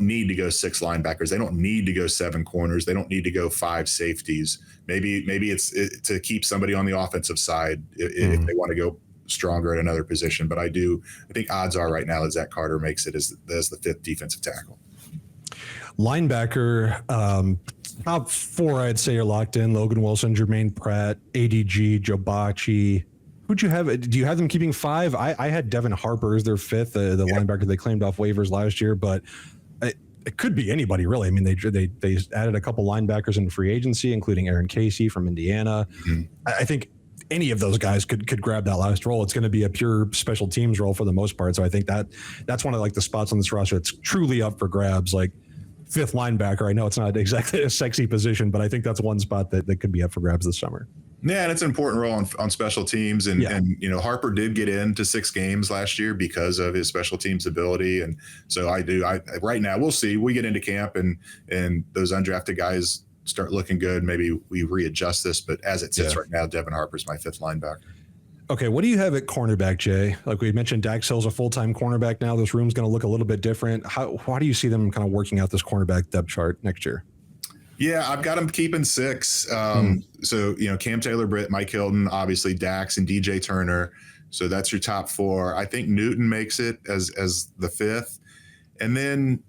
need to go 6 linebackers. They don't need to go 7 corners. They don't need to go 5 safeties. Maybe it's to keep somebody on the offensive side if they want to go stronger at another position. But I think odds are right now that Zach Carter makes it as the 5th defensive tackle. Linebacker, top 4, I'd say, are locked in. Logan Wilson, Jermaine Pratt, ADG, Joe Bacci. Who'd you have? Do you have them keeping 5? I had Devin Harper as their 5th, the linebacker they claimed off waivers last year, but it could be anybody, really. I mean, they added a couple linebackers in free agency, including Aaron Casey from Indiana. I think any of those guys could grab that last role. It's going to be a pure special teams role for the most part. So I think that's one of like the spots on this roster that's truly up for grabs. Like 5th linebacker. I know it's not exactly a sexy position, but I think that's one spot that could be up for grabs this summer. Yeah, and it's an important role on special teams. And Harper did get into 6 games last year because of his special teams ability. And so I right now, we'll see. We get into camp and those undrafted guys start looking good. Maybe we readjust this, but as it sits right now, Devin Harper's my 5th linebacker. Okay, what do you have at cornerback, Jay? Like we mentioned, Dax Hill's a full-time cornerback now. This room's going to look a little bit different. How do you see them kind of working out this cornerback depth chart next year? Yeah, I've got them keeping 6. So, Cam Taylor-Britt, Mike Hilton, obviously Dax and DJ Turner. So that's your top 4. I think Newton makes it as the 5th. And then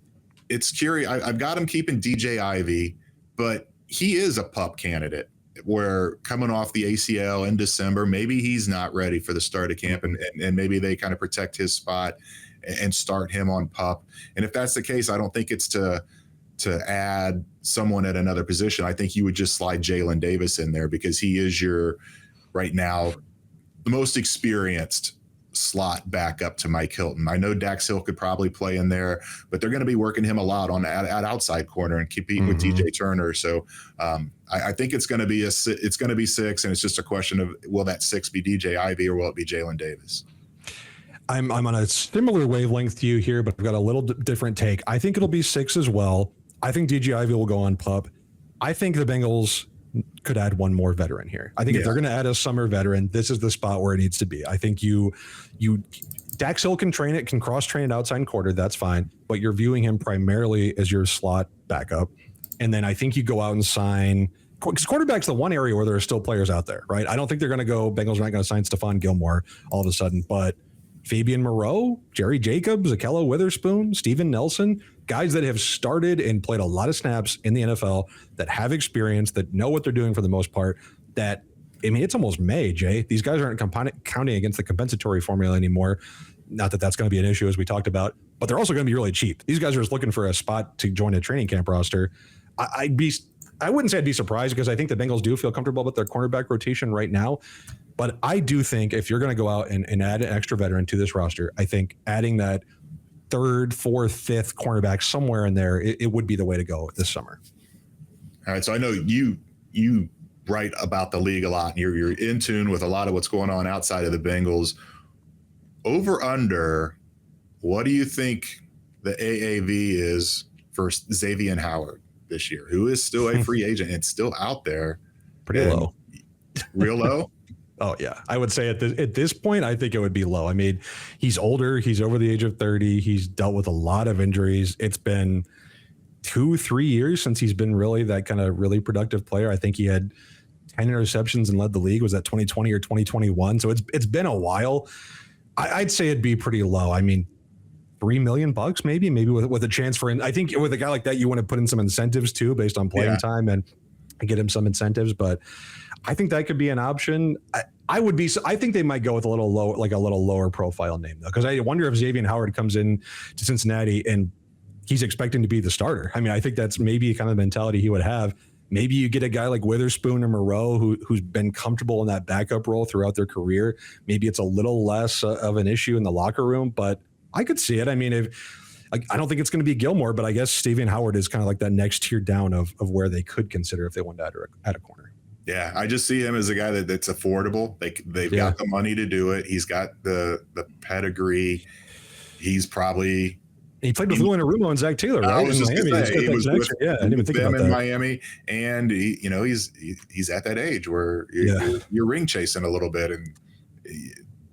it's curious. I've got him keeping DJ Ivey, but he is a PUP candidate. Where coming off the ACL in December, maybe he's not ready for the start of camp, and maybe they kind of protect his spot and start him on PUP. And if that's the case, I don't think it's to add someone at another position. I think you would just slide Jalen Davis in there because he is right now the most experienced slot back up to Mike Hilton. I know Dax Hill could probably play in there, but they're going to be working him a lot at outside corner and compete with DJ Turner. So I think it's going to be 6, and it's just a question of, will that 6 be DJ Ivey or will it be Jalen Davis? I'm on a similar wavelength to you here, but I've got a little different take. I think it'll be 6 as well. I think DJ Ivey will go on PUP. I think the Bengals could add one more veteran here. I think if they're going to add a summer veteran, this is the spot where it needs to be. I think Dax Hill can cross train it outside quarter. That's fine. But you're viewing him primarily as your slot backup. And then I think you go out and sign, because quarterback's the one area where there are still players out there, right? I don't think they're going to Bengals are not going to sign Stephon Gilmore all of a sudden, but Fabian Moreau, Jerry Jacobs, Akello Witherspoon, Steven Nelson, guys that have started and played a lot of snaps in the NFL, that have experience, that know what they're doing for the most part. That, I mean, it's almost May, Jay. These guys aren't counting against the compensatory formula anymore. Not that that's going to be an issue, as we talked about, but they're also going to be really cheap. These guys are just looking for a spot to join a training camp roster. I wouldn't say I'd be surprised, because I think the Bengals do feel comfortable with their cornerback rotation right now. But I do think if you're going to go out and add an extra veteran to this roster, I think adding that 3rd, 4th, 5th cornerback somewhere in there, it would be the way to go this summer. All right. So I know you write about the league a lot, and you're in tune with a lot of what's going on outside of the Bengals. Over under, what do you think the AAV is for Xavier Howard this year, who is still a free agent and still out there? Pretty low. Real low? Oh, yeah. I would say at this point, I think it would be low. I mean, he's older. He's over the age of 30. He's dealt with a lot of injuries. It's been 2-3 years since he's been really that kind of really productive player. I think he had 10 interceptions and led the league. Was that 2020 or 2021? So it's been a while. I'd say it'd be pretty low. I mean, $3 million maybe with a chance for, I think with a guy like that, you want to put in some incentives too, based on playing time and get him some incentives. But I think that could be an option. I think they might go with a little lower profile name though, because I wonder if Xavier Howard comes in to Cincinnati and he's expecting to be the starter. I mean, I think that's maybe kind of the mentality he would have. Maybe you get a guy like Witherspoon or Moreau who's been comfortable in that backup role throughout their career. Maybe it's a little less of an issue in the locker room, but I could see it. I mean, I don't think it's going to be Gilmore, but I guess Xavier Howard is kind of like that next tier down of where they could consider if they wanted to add a corner. Yeah, I just see him as a guy that's affordable. They've got the money to do it. He's got the pedigree. He's probably he played with Lou Anarumo and Zach Taylor, right? I was just Miami. Say, he was with I didn't even think them about in that. Miami, and he's at that age where you're ring chasing a little bit, and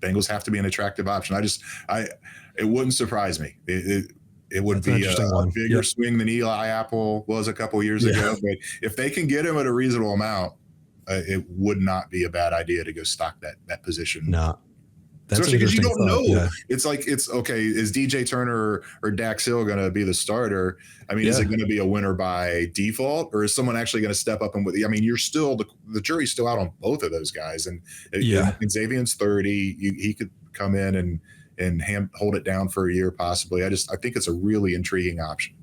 Bengals have to be an attractive option. It wouldn't surprise me. It would be a bigger swing than Eli Apple was a couple years ago. But if they can get him at a reasonable amount, it would not be a bad idea to go stock that position. No. Especially because you don't know. Yeah. It's okay. Is DJ Turner or Dax Hill going to be the starter? I mean, is it going to be a winner by default, or is someone actually going to step up you're still the jury's still out on both of those guys. And Xavier's 30. He could come in and hold it down for a year possibly. I think it's a really intriguing option.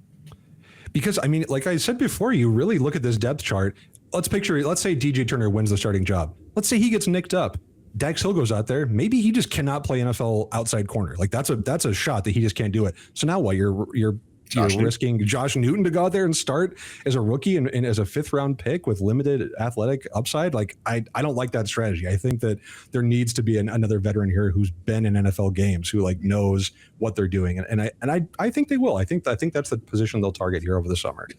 Because I mean, like I said before, you really look at this depth chart. Let's say DJ Turner wins the starting job. Let's say he gets nicked up. Dax Hill goes out there. Maybe he just cannot play NFL outside corner. Like that's a shot that he just can't do it. So now what? You're risking Josh Newton to go out there and start as a rookie and as a 5th round pick with limited athletic upside. Like I don't like that strategy. I think that there needs to be another veteran here who's been in NFL games, who like knows what they're doing. And I think they will. I think that's the position they'll target here over the summer.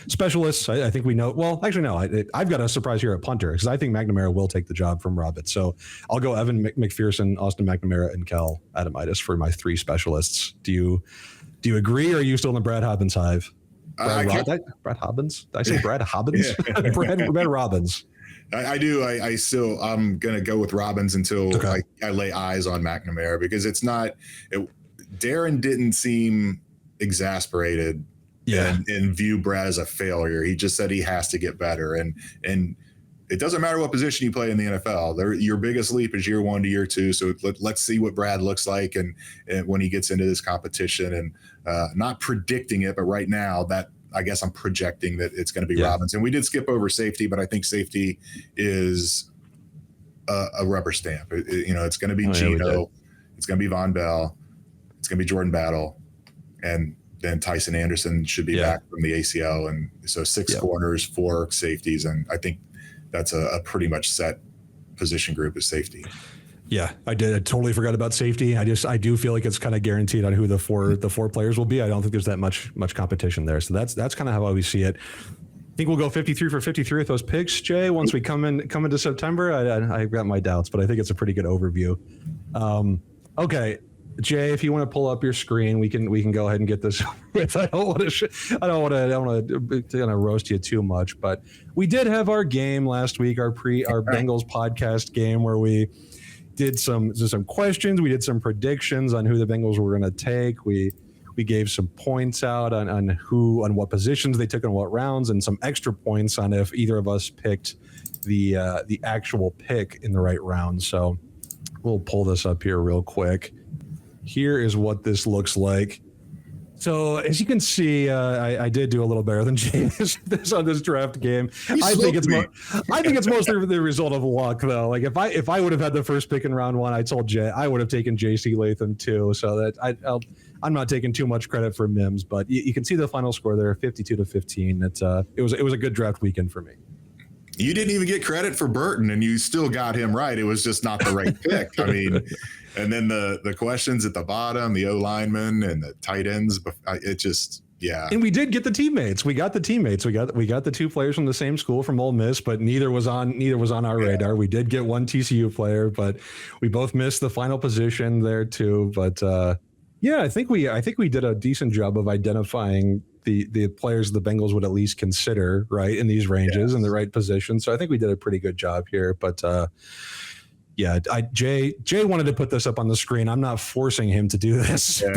Specialists, I think we know. Well, actually, no. I've got a surprise here at punter because I think McNamara will take the job from Roberts. So I'll go Evan McPherson, Austin McNamara, and Cal Adamitis for my 3 specialists. Do you agree, or are you still in the Brad Hobbins hive? Brad Hobbins? Did I say Brad Hobbins? Brad Robbins. I do. I'm going to go with Robbins until I lay eyes on McNamara, because Darren didn't seem exasperated and view Brad as a failure. He just said he has to get better. And it doesn't matter what position you play in the NFL. Your biggest leap is year 1 to year 2. So let's see what Brad looks like and when he gets into this competition, and not predicting it, but right now that I guess I'm projecting that it's going to be Robbins. And we did skip over safety, but I think safety is a rubber stamp. It's going to be Gino. It's going to be Von Bell. It's going to be Jordan Battle. And then Tyson Anderson should be back from the ACL. And so 6 corners, 4 safeties. And I think that's a pretty much set position group as safety. Yeah, I did. I totally forgot about safety. I do feel like it's kind of guaranteed on who the four players will be. I don't think there's that much competition there. So that's kind of how we see it. I think we'll go 53 for 53 with those picks, Jay. Once we come into September, I've got my doubts, but I think it's a pretty good overview. Okay. Jay, if you want to pull up your screen, we can go ahead and get this with. I don't want to roast you too much, but we did have our game last week, our Bengals podcast game, where we did some questions, we did some predictions on who the Bengals were going to take. We gave some points out on what positions they took in what rounds, and some extra points on if either of us picked the actual pick in the right round. So we'll pull this up here real quick. Here is what this looks like. So as you can see, I did do a little better than James on this draft game. I think it's mostly the result of luck, though. Like if I would have had the first pick in round 1, I told Jay I would have taken J.C. Latham too. So that I'm not taking too much credit for Mims, but you can see the final score there, 52-15. It was a good draft weekend for me. You didn't even get credit for Burton, and you still got him right. It was just not the right pick. I mean, and then the questions at the bottom, the O linemen and the tight ends, it just, yeah. And we did get the teammates. We got the teammates. We got the 2 players from the same school from Ole Miss, but neither was on our radar. We did get 1 TCU player, but we both missed the final position there too. But I think we did a decent job of identifying the players the Bengals would at least consider, right, in these ranges in the right position. So I think we did a pretty good job here. But Jay wanted to put this up on the screen. I'm not forcing him to do this. So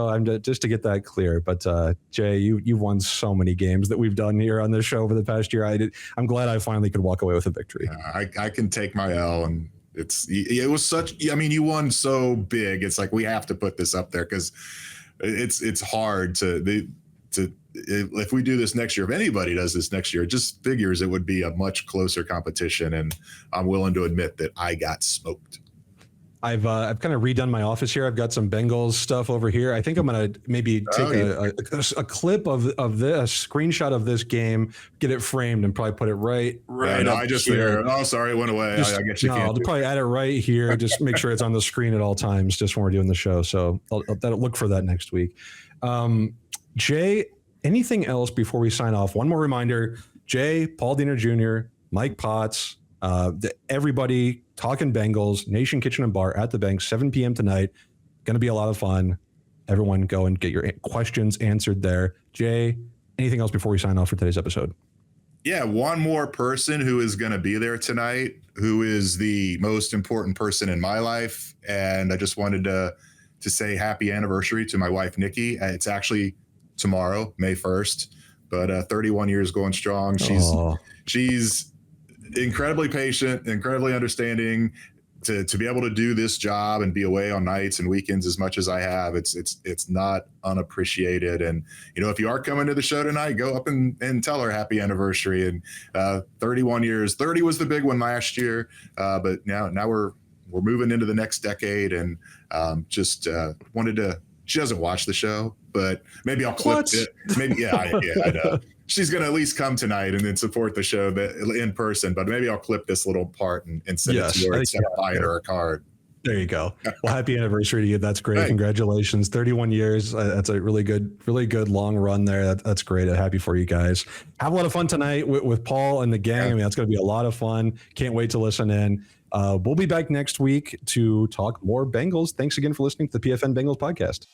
I'm just to get that clear. But Jay, you've won so many games that we've done here on this show over the past year. I'm glad I finally could walk away with a victory. I can take my L, and It was such, I mean, you won so big. It's like, we have to put this up there because it's hard to if we do this next year, if anybody does this next year, it just figures it would be a much closer competition. And I'm willing to admit that I got smoked. I've kind of redone my office here. I've got some Bengals stuff over here. I think I'm going to maybe take a clip of this, screenshot of this game, get it framed, and probably put it right. No, I just here. Oh, sorry, it went away. I guess you can't. I'll probably add it right here. Just make sure it's on the screen at all times, just when we're doing the show. So I'll look for that next week. Jay, anything else before we sign off? One more reminder: Jay, Paul Diener Jr., Mike Potts, everybody talking Bengals, Nation Kitchen and Bar at the Bank, 7 p.m. tonight. Going to be a lot of fun. Everyone go and get your questions answered there. Jay, anything else before we sign off for today's episode? Yeah, one more person who is going to be there tonight, who is the most important person in my life. And I just wanted to say happy anniversary to my wife, Nikki. It's actually tomorrow, May 1st, but 31 years going strong. She's incredibly patient, incredibly understanding. To be able to do this job and be away on nights and weekends as much as I have, it's not unappreciated. And if you are coming to the show tonight, go up and tell her happy anniversary. And 31 years, 30 was the big one last year, but now we're moving into the next decade. And just wanted to. She doesn't watch the show, but maybe I'll clip it. Maybe I know. She's going to at least come tonight and then support the show in person, but maybe I'll clip this little part and send it to her instead of buying her a card. There you go. Well, happy anniversary to you. That's great. Hey. Congratulations. 31 years. That's a really good long run there. That's great. I'm happy for you guys. Have a lot of fun tonight with Paul and the gang. Yeah. I mean, that's going to be a lot of fun. Can't wait to listen in. We'll be back next week to talk more Bengals. Thanks again for listening to the PFN Bengals podcast.